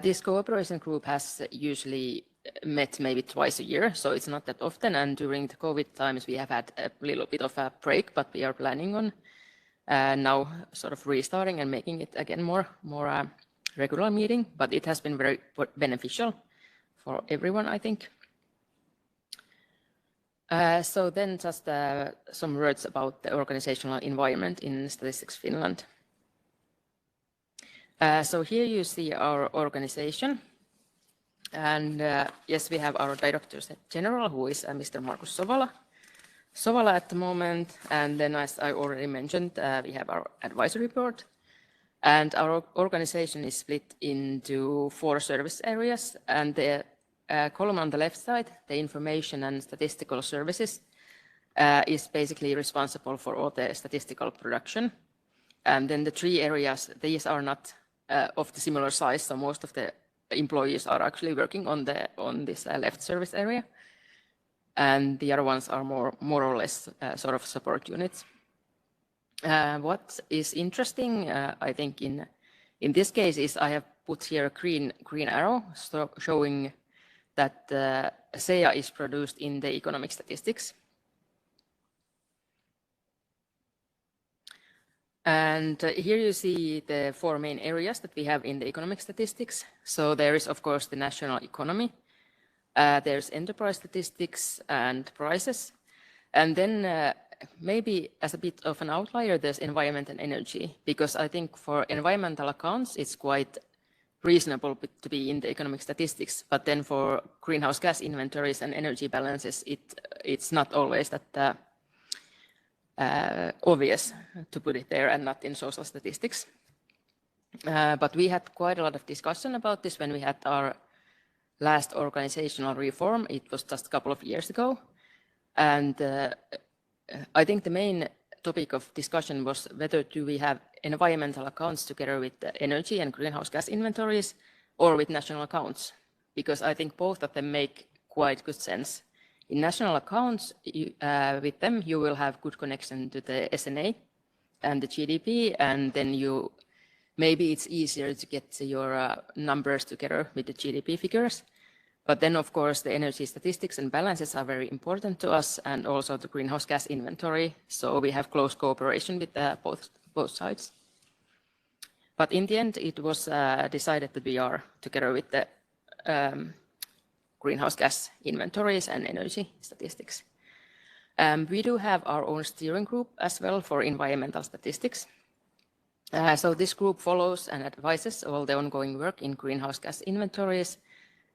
Speaker 2: This cooperation group has usually met maybe twice a year, so it's not that often. And during the COVID times, we have had a little bit of a break, but we are planning on now sort of restarting and making it again more regular meeting. But it has been very beneficial for everyone, I think. So then just some words about the organizational environment in Statistics Finland. So here you see our organization. And yes, we have our Director General, who is Mr. Markus Sovala at the moment. And then, as I already mentioned, we have our advisory board. And our organization is split into 4 service areas. And the column on the left side, the information and statistical services, is basically responsible for all the statistical production. And then the 3 areas, these are not of the similar size, so most of the employees are actually working on this left service area. and the other ones are more or less sort of support units. What is interesting, I think, in this case is I have put here a green arrow showing that SEEA is produced in the economic statistics. And here you see the 4 main areas that we have in the economic statistics. So there is, of course, the national economy. There's enterprise statistics and prices. And then maybe as a bit of an outlier, there's environment and energy, because I think for environmental accounts, it's quite reasonable to be in the economic statistics. But then for greenhouse gas inventories and energy balances, it's not always that obvious to put it there and not in social statistics. But we had quite a lot of discussion about this when we had our last organizational reform. It was just a couple of years ago. And I think the main topic of discussion was whether do we have environmental accounts together with the energy and greenhouse gas inventories or with national accounts, because I think both of them make quite good sense. In national accounts, with them, you will have good connection to the SNA and the GDP, and then maybe it's easier to get your numbers together with the GDP figures. But then, of course, the energy statistics and balances are very important to us, and also the greenhouse gas inventory. So we have close cooperation with both sides. But in the end, it was decided that we are together with the greenhouse gas inventories and energy statistics. We do have our own steering group as well for environmental statistics. So this group follows and advises all the ongoing work in greenhouse gas inventories,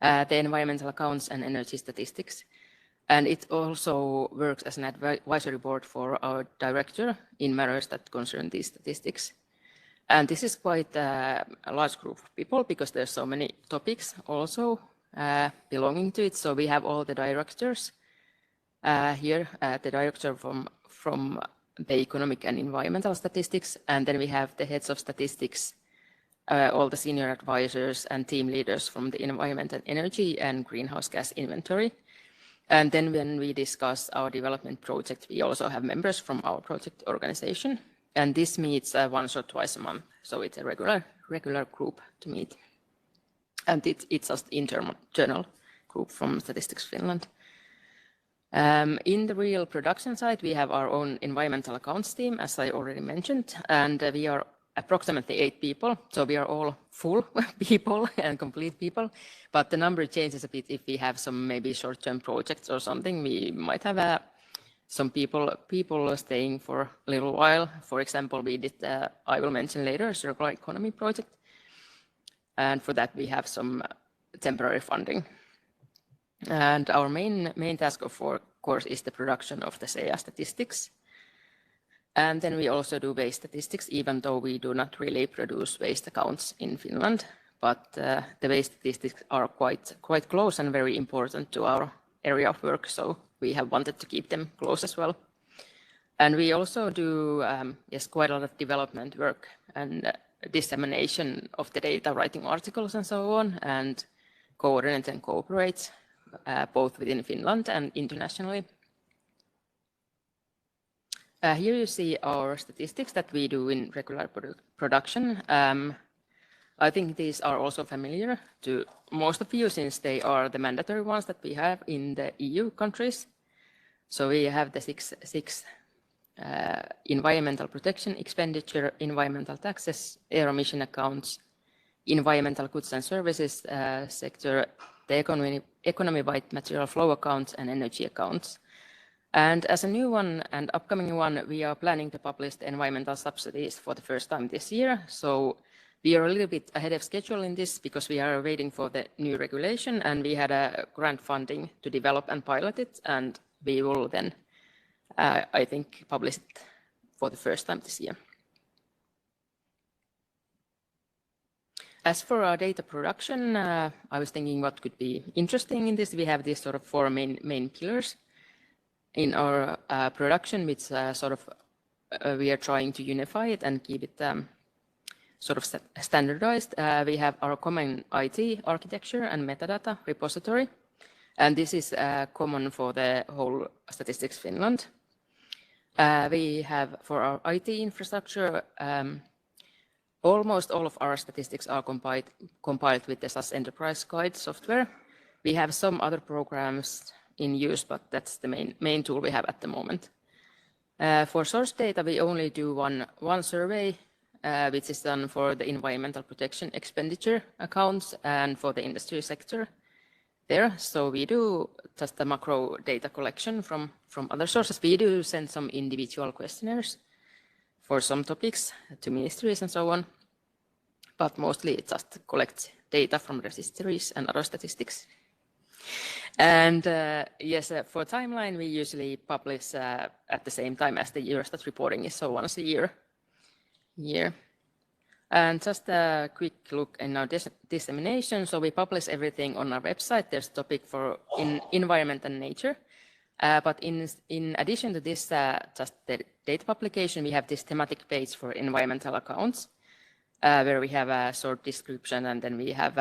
Speaker 2: the environmental accounts and energy statistics. And it also works as an advisory board for our director in matters that concern these statistics. And this is quite a large group of people because there's so many topics also belonging to it. So we have all the directors here, the director from the economic and environmental statistics, and then we have the heads of statistics, all the senior advisors and team leaders from the environment and energy and greenhouse gas inventory. And then when we discuss our development project, we also have members from our project organization, and this meets once or twice a month. So it's a regular group to meet. And it's just internal group from Statistics Finland. In the real production side, we have our own environmental accounts team, as I already mentioned, and we are approximately 8 people. So we are all full people and complete people, but the number changes a bit if we have some maybe short-term projects or something. We might have some people staying for a little while. For example, we did, I will mention later, a circular economy project. And for that, we have some temporary funding. And our main task, of course, is the production of the SEEA statistics. And then we also do waste statistics, even though we do not really produce waste accounts in Finland. But the waste statistics are quite close and very important to our area of work. So we have wanted to keep them close as well. And we also do, quite a lot of development work and dissemination of the data, writing articles and so on, and coordinate and cooperate both within Finland and internationally. Here you see our statistics that we do in regular production. I think these are also familiar to most of you since they are the mandatory ones that we have in the EU countries. So we have the six environmental protection expenditure, environmental taxes, air emission accounts, environmental goods and services sector, the economy-wide material flow accounts, and energy accounts. And as a new one and upcoming one, we are planning to publish the environmental subsidies for the first time this year. So we are a little bit ahead of schedule in this because we are waiting for the new regulation, and we had a grant funding to develop and pilot it, and we will then, I think, publish it for the first time this year. As for our data production, I was thinking what could be interesting in this. We have these sort of 4 main pillars in our production, which we are trying to unify it and keep it sort of standardized. We have our common IT architecture and metadata repository. And this is common for the whole Statistics Finland. We have, for our IT infrastructure, almost all of our statistics are compiled with the SAS Enterprise Guide software. We have some other programs in use, but that's the main tool we have at the moment. For source data, we only do one survey, which is done for the environmental protection expenditure accounts and for the industry sector there. So we do just the macro data collection from other sources. We do send some individual questionnaires for some topics to ministries and so on, but mostly it just collects data from registries and other statistics. And yes, for timeline, we usually publish at the same time as the Eurostat reporting is, so once a year. And just a quick look in our dissemination. So we publish everything on our website. There's a topic for environment and nature. But in addition to this, just the data publication, we have this thematic page for environmental accounts, where we have a short description, and then we have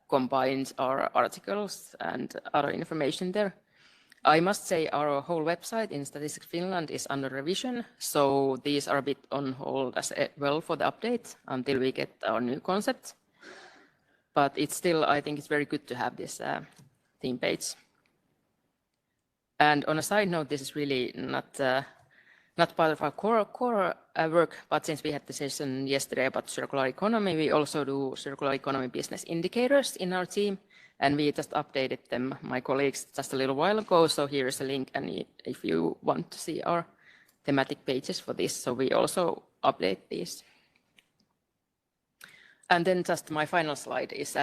Speaker 2: combined our articles and other information there. I must say our whole website in Statistics Finland is under revision, so these are a bit on hold as well for the update until we get our new concept. But it's still, I think it's very good to have this theme page. And on a side note, this is really not part of our core work, but since we had the session yesterday about circular economy, we also do circular economy business indicators in our team, and we just updated them, my colleagues, just a little while ago. So here's a link, and if you want to see our thematic pages for this, so we also update these. And then just my final slide is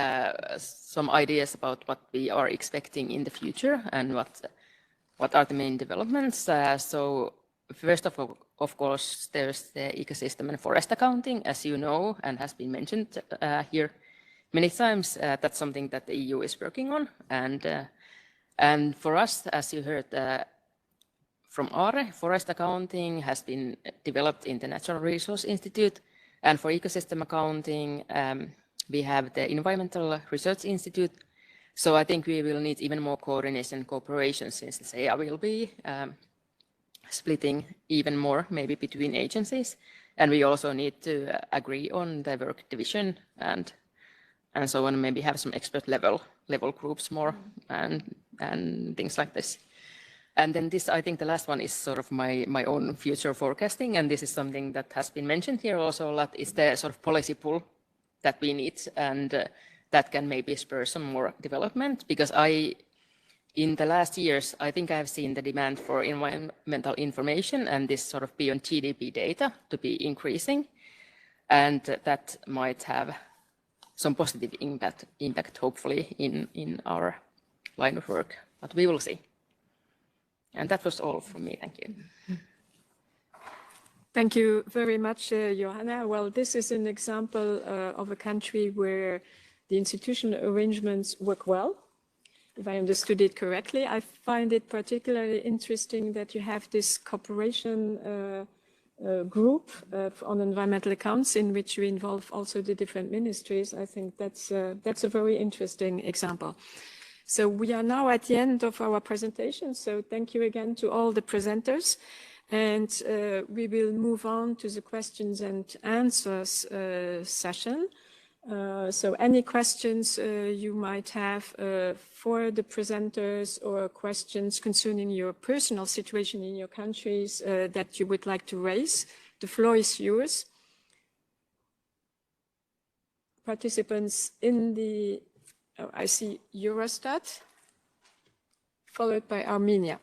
Speaker 2: some ideas about what we are expecting in the future and what are the main developments. So first of course, there's the ecosystem and forest accounting, as you know, and has been mentioned here many times. That's something that the EU is working on. And for us, as you heard from Are, forest accounting has been developed in the Natural Resource Institute. And for ecosystem accounting, we have the Environmental Research Institute. So I think we will need even more coordination and cooperation, since the SEEA will be splitting even more, maybe between agencies. And we also need to agree on the work division and so on, maybe have some expert level groups more and things like this. And then this, I think the last one is sort of my own future forecasting, and this is something that has been mentioned here also a lot, is the sort of policy pull that we need, and that can maybe spur some more development, because in the last years, I think I've seen the demand for environmental information and this sort of beyond GDP data to be increasing, and that might have some positive impact hopefully in our line of work, but we will see. And that was all from me. Thank you.
Speaker 3: Thank you very much, Johanna. Well, this is an example of a country where the institutional arrangements work well, if I understood it correctly. I find it particularly interesting that you have this cooperation group on environmental accounts in which you involve also the different ministries. I think that's a very interesting example. So we are now at the end of our presentation. So thank you again to all the presenters. And we will move on to the questions and answers session. So any questions you might have for the presenters, or questions concerning your personal situation in your countries that you would like to raise, the floor is yours. Participants in the, I see Eurostat, followed by Armenia.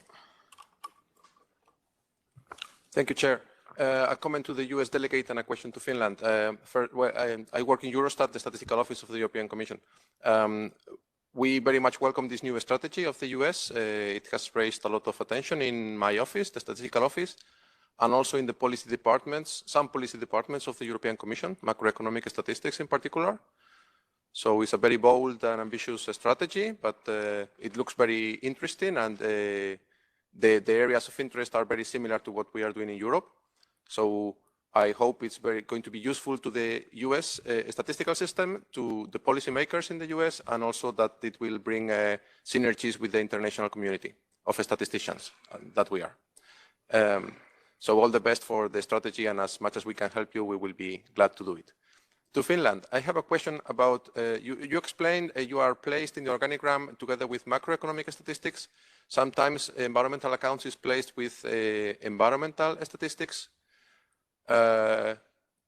Speaker 6: Thank you, Chair. A comment to the US delegate and a question to Finland. I work in Eurostat, the Statistical Office of the European Commission. We very much welcome this new strategy of the US. It has raised a lot of attention in my office, the Statistical Office, and also in the policy departments, some policy departments of the European Commission, macroeconomic statistics in particular. So it's a very bold and ambitious strategy, but it looks very interesting, and the areas of interest are very similar to what we are doing in Europe. So I hope it's going to be useful to the US statistical system, to the policymakers in the US, and also that it will bring synergies with the international community of statisticians that we are. So all the best for the strategy, and as much as we can help you, we will be glad to do it. To Finland, I have a question about, you explained you are placed in the organigram together with macroeconomic statistics. Sometimes environmental accounts is placed with environmental statistics.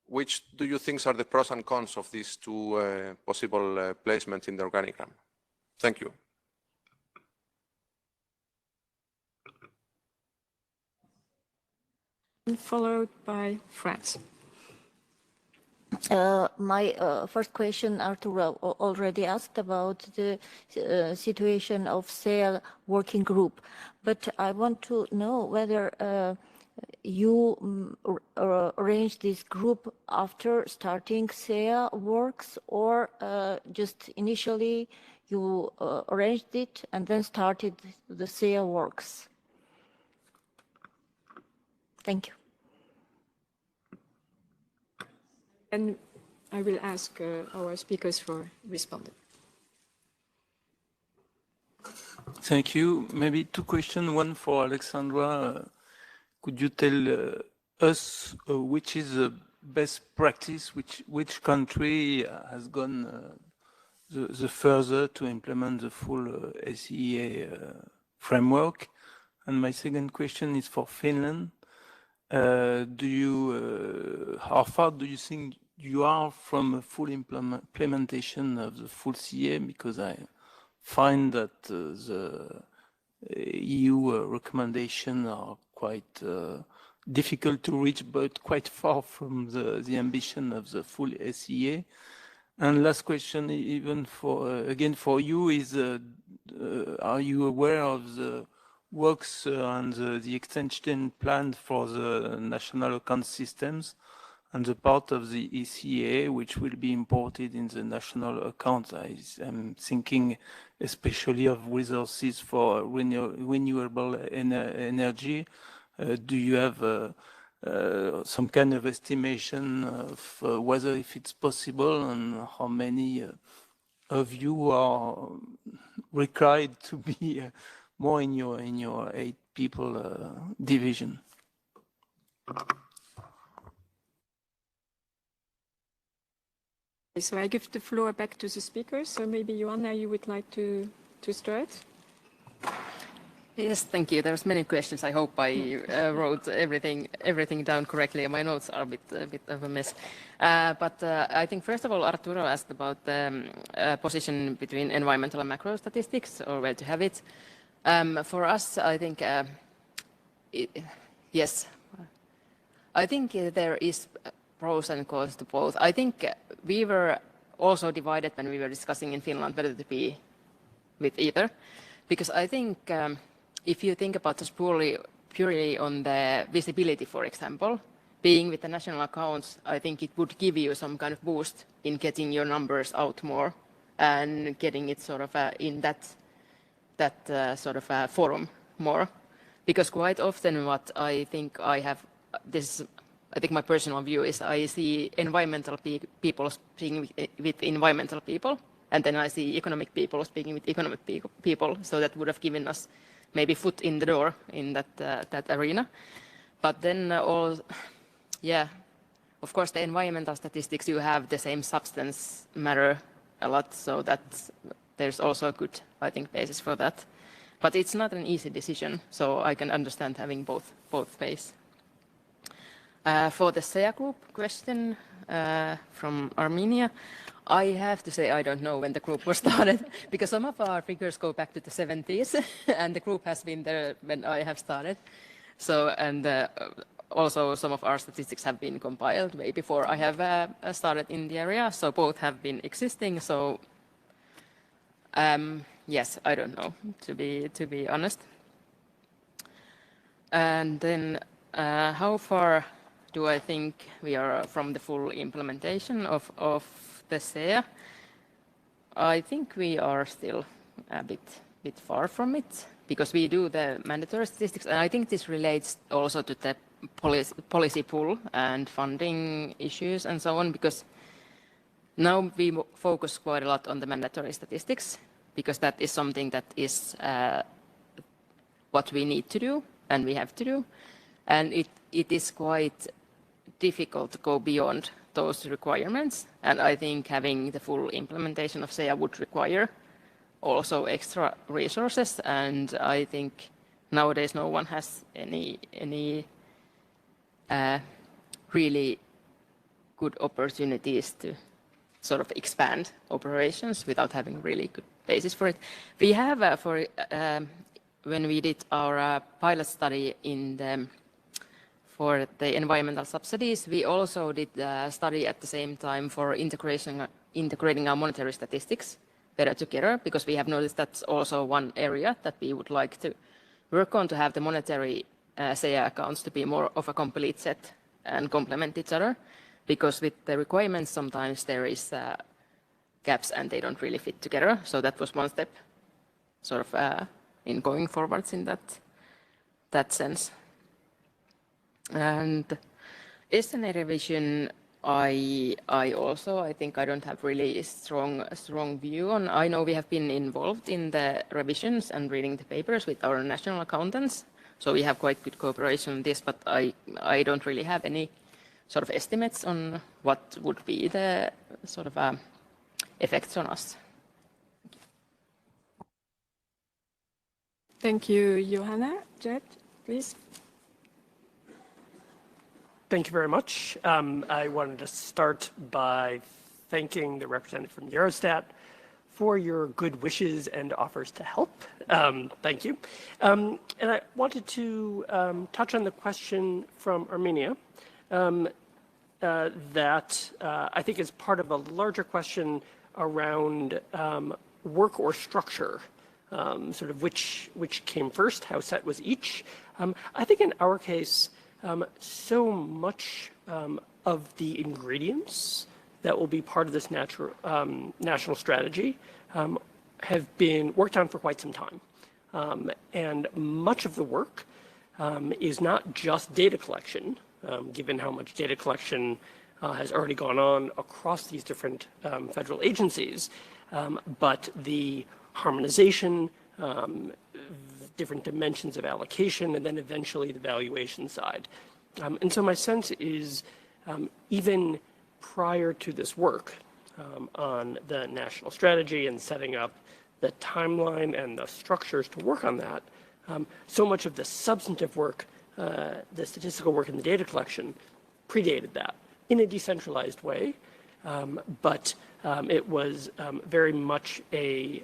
Speaker 6: Which do you think are the pros and cons of these two possible placements in the organigram? Thank you.
Speaker 3: Followed by France.
Speaker 7: My first question, Arturo already asked about the situation of SEEA working group, but I want to know whether you arrange this group after starting SEEA works, or just initially you arranged it and then started the SEEA works? Thank you.
Speaker 3: And I will ask our speakers for responding.
Speaker 8: Thank you. Maybe two questions. One for Alessandra. Could you tell us which is the best practice, which country has gone the further to implement the full SEEA framework? And my second question is for Finland. How far do you think you are from a full implementation of the full SEEA? Because I find that the EU recommendations are quite difficult to reach, but quite far from the ambition of the full SEEA. And last question, even for again for you, is are you aware of the works and the extension plan for the national account systems and the part of the ECA which will be imported in the national accounts? I'm thinking especially of resources for renewable energy. Do you have some kind of estimation of whether if it's possible, and how many of you are required to be more in your 8 people division?
Speaker 3: So I give the floor back to the speakers. So maybe Johanna, you would like to start?
Speaker 2: Yes, thank you. There's many questions. I hope I wrote everything down correctly. My notes are a bit of a mess. But I think first of all, Arturo asked about the position between environmental and macro statistics, or where to have it. For us, I think yes. I think there is pros and cons to both. I think we were also divided when we were discussing in Finland whether to be with either, because I think if you think about just purely on the visibility, for example, being with the national accounts, I think it would give you some kind of boost in getting your numbers out more and getting it sort of in that sort of forum more, because quite often what I think I have I think my personal view is I see environmental people speaking with environmental people, and then I see economic people speaking with economic people. So that would have given us maybe foot in the door in that arena. But then of course, the environmental statistics, you have the same substance matter a lot, so that there's also a good, I think, basis for that. But it's not an easy decision, so I can understand having both ways. For the SEEA group question from Armenia, I have to say I don't know when the group was started, because some of our figures go back to the 70s, and the group has been there when I have started. So, and also some of our statistics have been compiled way before I have started in the area, so both have been existing. So, yes, I don't know, to be honest. And then how far do I think we are from the full implementation of the SEEA? I think we are still a bit far from it, because we do the mandatory statistics, and I think this relates also to the policy pull and funding issues and so on, because now we focus quite a lot on the mandatory statistics, because that is something that is what we need to do and we have to do. And it is quite difficult to go beyond those requirements. And I think having the full implementation of SEEA would require also extra resources. And I think nowadays no one has any really good opportunities to sort of expand operations without having really good basis for it. We have, when we did our pilot study for the environmental subsidies, we also did a study at the same time for integrating our monetary statistics better together, because we have noticed that's also one area that we would like to work on, to have the monetary SEEA accounts to be more of a complete set and complement each other, because with the requirements sometimes there is gaps and they don't really fit together. So that was one step sort of in going forwards in that sense. And SNA revision, I think I don't have really a strong view on. I know we have been involved in the revisions and reading the papers with our national accountants, so we have quite good cooperation on this, but I don't really have any sort of estimates on what would be the sort of effects on us.
Speaker 3: Thank you, Johanna. Jed, please.
Speaker 5: Thank you very much. I wanted to start by thanking the representative from Eurostat for your good wishes and offers to help. Thank you. And I wanted to touch on the question from Armenia that I think is part of a larger question around work or structure, sort of which came first, how set was each. I think in our case, so much of the ingredients that will be part of this national strategy have been worked on for quite some time. And much of the work is not just data collection, given how much data collection has already gone on across these different federal agencies, but the harmonization, different dimensions of allocation, and then eventually the valuation side. And so my sense is even prior to this work on the national strategy and setting up the timeline and the structures to work on that, so much of the substantive work, the statistical work and the data collection predated that in a decentralized way, but it was very much a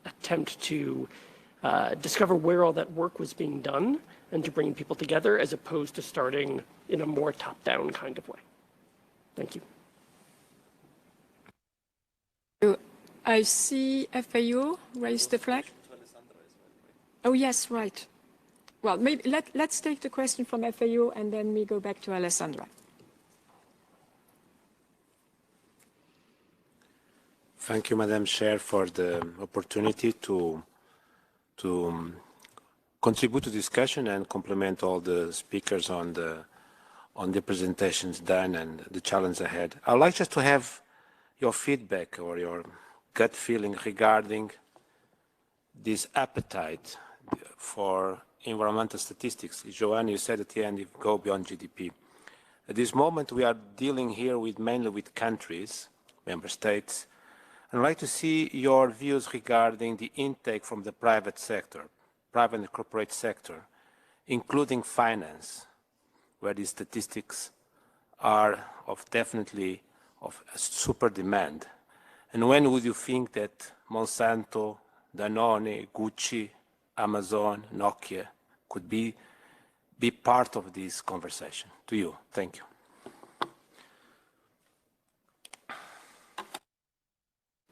Speaker 5: attempt to discover where all that work was being done and to bring people together, as opposed to starting in a more top-down kind of way. Thank you.
Speaker 3: I see FAO raise the flag. Oh, yes, right. Well, maybe let's take the question from FAO and then we go back to Alessandra.
Speaker 9: Thank you, Madam Chair, for the opportunity to contribute to discussion and complement all the speakers on the presentations done and the challenge ahead. I'd like just to have your feedback or your gut feeling regarding this appetite for environmental statistics. Johanna, you said at the end, if go beyond GDP. At this moment, we are dealing here mainly with countries, member states. I'd like to see your views regarding the intake from the private sector, private and corporate sector, including finance, where these statistics are definitely of super demand. And when would you think that Monsanto, Danone, Gucci, Amazon, Nokia could be part of this conversation? To you, thank you.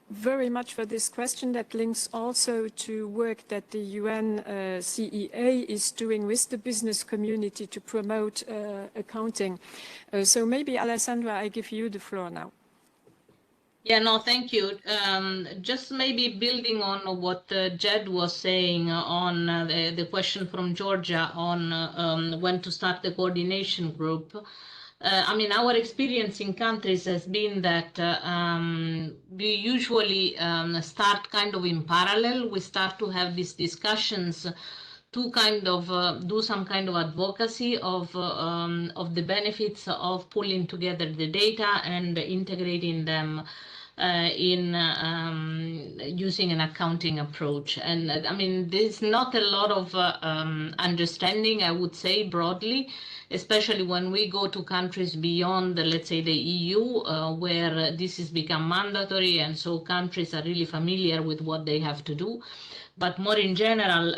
Speaker 3: Very much for this question that links also to work that the UNSD is doing with the business community to promote accounting. So maybe, Alessandra, I give you the floor now.
Speaker 4: Yeah, no, thank you. Just maybe building on what Jed was saying on the question from Georgia on when to start the coordination group. I mean, our experience in countries has been that we usually start kind of in parallel. We start to have these discussions to kind of do some kind of advocacy of the benefits of pulling together the data and integrating them in using an accounting approach. And I mean, there's not a lot of understanding, I would say, broadly, especially when we go to countries beyond, let's say, the EU, where this has become mandatory, and so countries are really familiar with what they have to do. But more in general,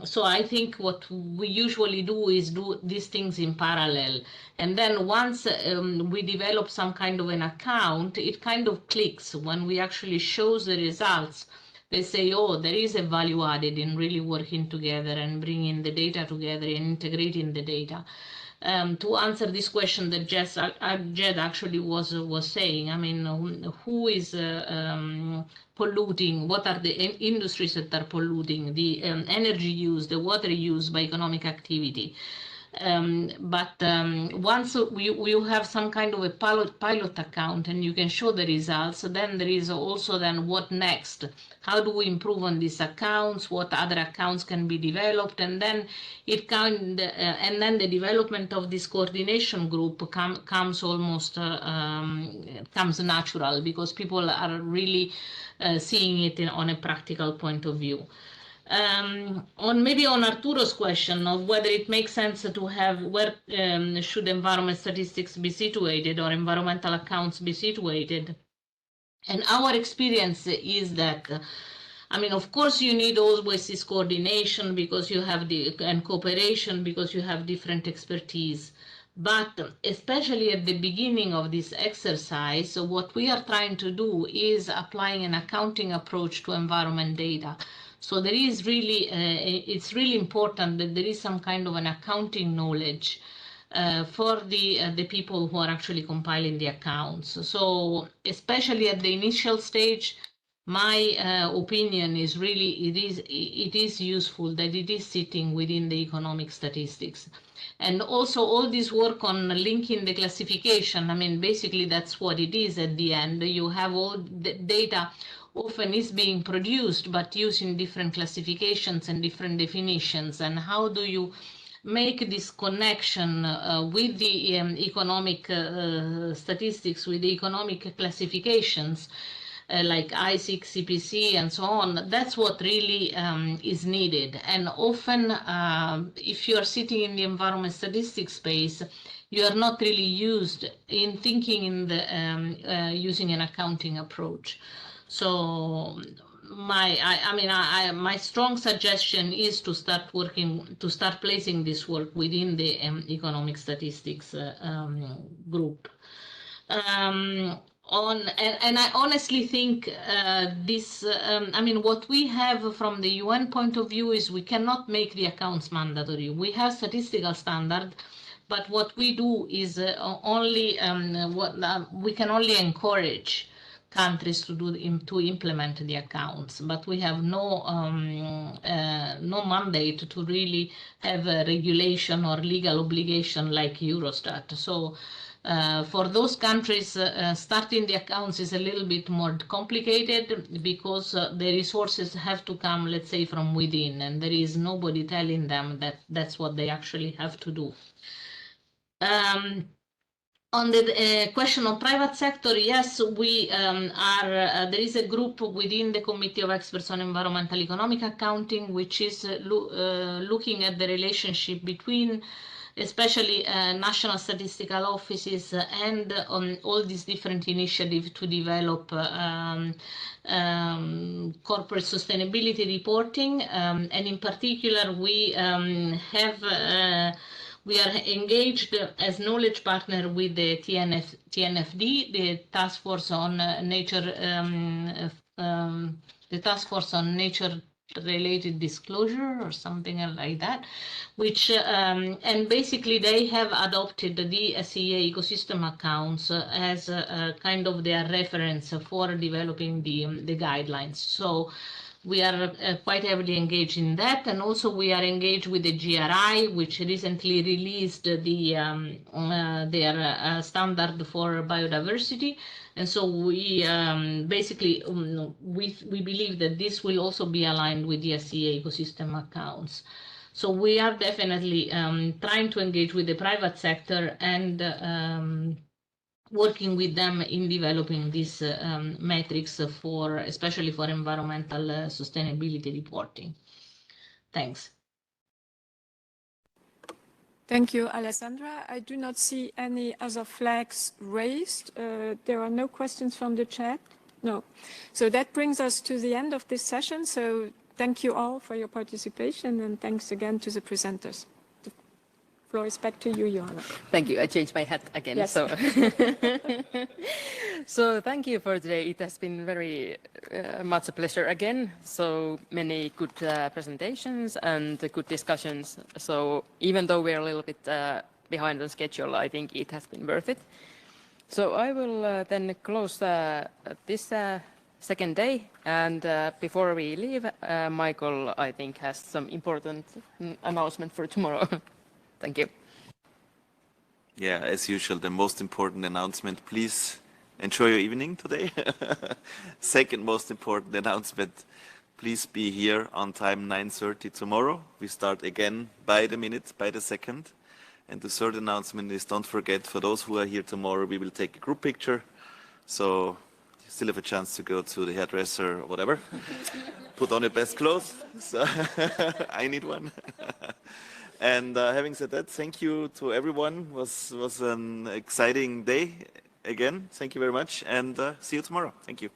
Speaker 4: so I think what we usually do is do these things in parallel. And then once we develop some kind of an account, it kind of clicks when we actually shows the results. They say, oh, there is a value added in really working together and bringing the data together and integrating the data. To answer this question that Jed actually was saying, I mean, who is polluting? What are the industries that are polluting? The energy use, the water use by economic activity. But once you have some kind of a pilot account and you can show the results, then there is also then what next? How do we improve on these accounts? What other accounts can be developed? And then it can, and then the development of this coordination group comes almost comes natural, because people are really seeing it on a practical point of view. On Arturo's question of whether it makes sense to have where should environment statistics be situated or environmental accounts be situated, and our experience is that I mean, of course, you need always this coordination because you have and cooperation because you have different expertise. But especially at the beginning of this exercise, what we are trying to do is applying an accounting approach to environment data. So there is really, it's really important that there is some kind of an accounting knowledge for the people who are actually compiling the accounts. So especially at the initial stage, my opinion is really it is useful that it is sitting within the economic statistics. And also all this work on linking the classification, I mean, basically that's what it is at the end. You have all the data often is being produced, but using different classifications and different definitions. And how do you make this connection with the economic statistics, with the economic classifications, like ISIC, CPC, and so on? That's what really is needed. And often, if you are sitting in the environment statistics space, you are not really used in thinking in the using an accounting approach. So my strong suggestion is to start placing this work within the economic statistics group. And I honestly think this, I mean, what we have from the UN point of view is we cannot make the accounts mandatory. We have statistical standard, but what we do is only we can only encourage countries to implement the accounts, but we have no mandate to really have a regulation or legal obligation like Eurostat. So for those countries, starting the accounts is a little bit more complicated because the resources have to come, let's say, from within, and there is nobody telling them that that's what they actually have to do. On the question of private sector, yes, we there is a group within the Committee of Experts on Environmental Economic Accounting, which is looking at the relationship between especially national statistical offices and all these different initiatives to develop corporate sustainability reporting. And in particular, we we are engaged as knowledge partner with the TNFD, the Task Force on Nature, the Task Force on Nature related disclosure or something like that, which and basically they have adopted the SEEA ecosystem accounts as a kind of their reference for developing the guidelines. So we are quite heavily engaged in that, and also we are engaged with the GRI, which recently released their standard for biodiversity. And so we basically we believe that this will also be aligned with the SEEA ecosystem accounts. So we are definitely trying to engage with the private sector and working with them in developing these metrics for, especially for environmental sustainability reporting. Thanks.
Speaker 3: Thank you, Alessandra. I do not see any other flags raised. There are no questions from the chat. No. So that brings us to the end of this session. So thank you all for your participation, and thanks again to the presenters. The floor is back to you, Johanna.
Speaker 2: Thank you. I changed my hat again.
Speaker 3: Yes.
Speaker 2: So, so thank you for today. It has been very much a pleasure again. So many good presentations and good discussions. So even though we're a little bit behind on schedule, I think it has been worth it. So I will then close this second day. And before we leave, Michael, I think, has some important announcement for tomorrow. Thank you.
Speaker 1: Yeah, as usual, the most important announcement, please enjoy your evening today. Second most important announcement, please be here on time 9:30 tomorrow. We start again by the minute, by the second. And the third announcement is, don't forget, for those who are here tomorrow, we will take a group picture. So you still have a chance to go to the hairdresser or whatever. Put on your best clothes. So I need one. And having said that, thank you to everyone. It was an exciting day again. Thank you very much, and see you tomorrow. Thank you.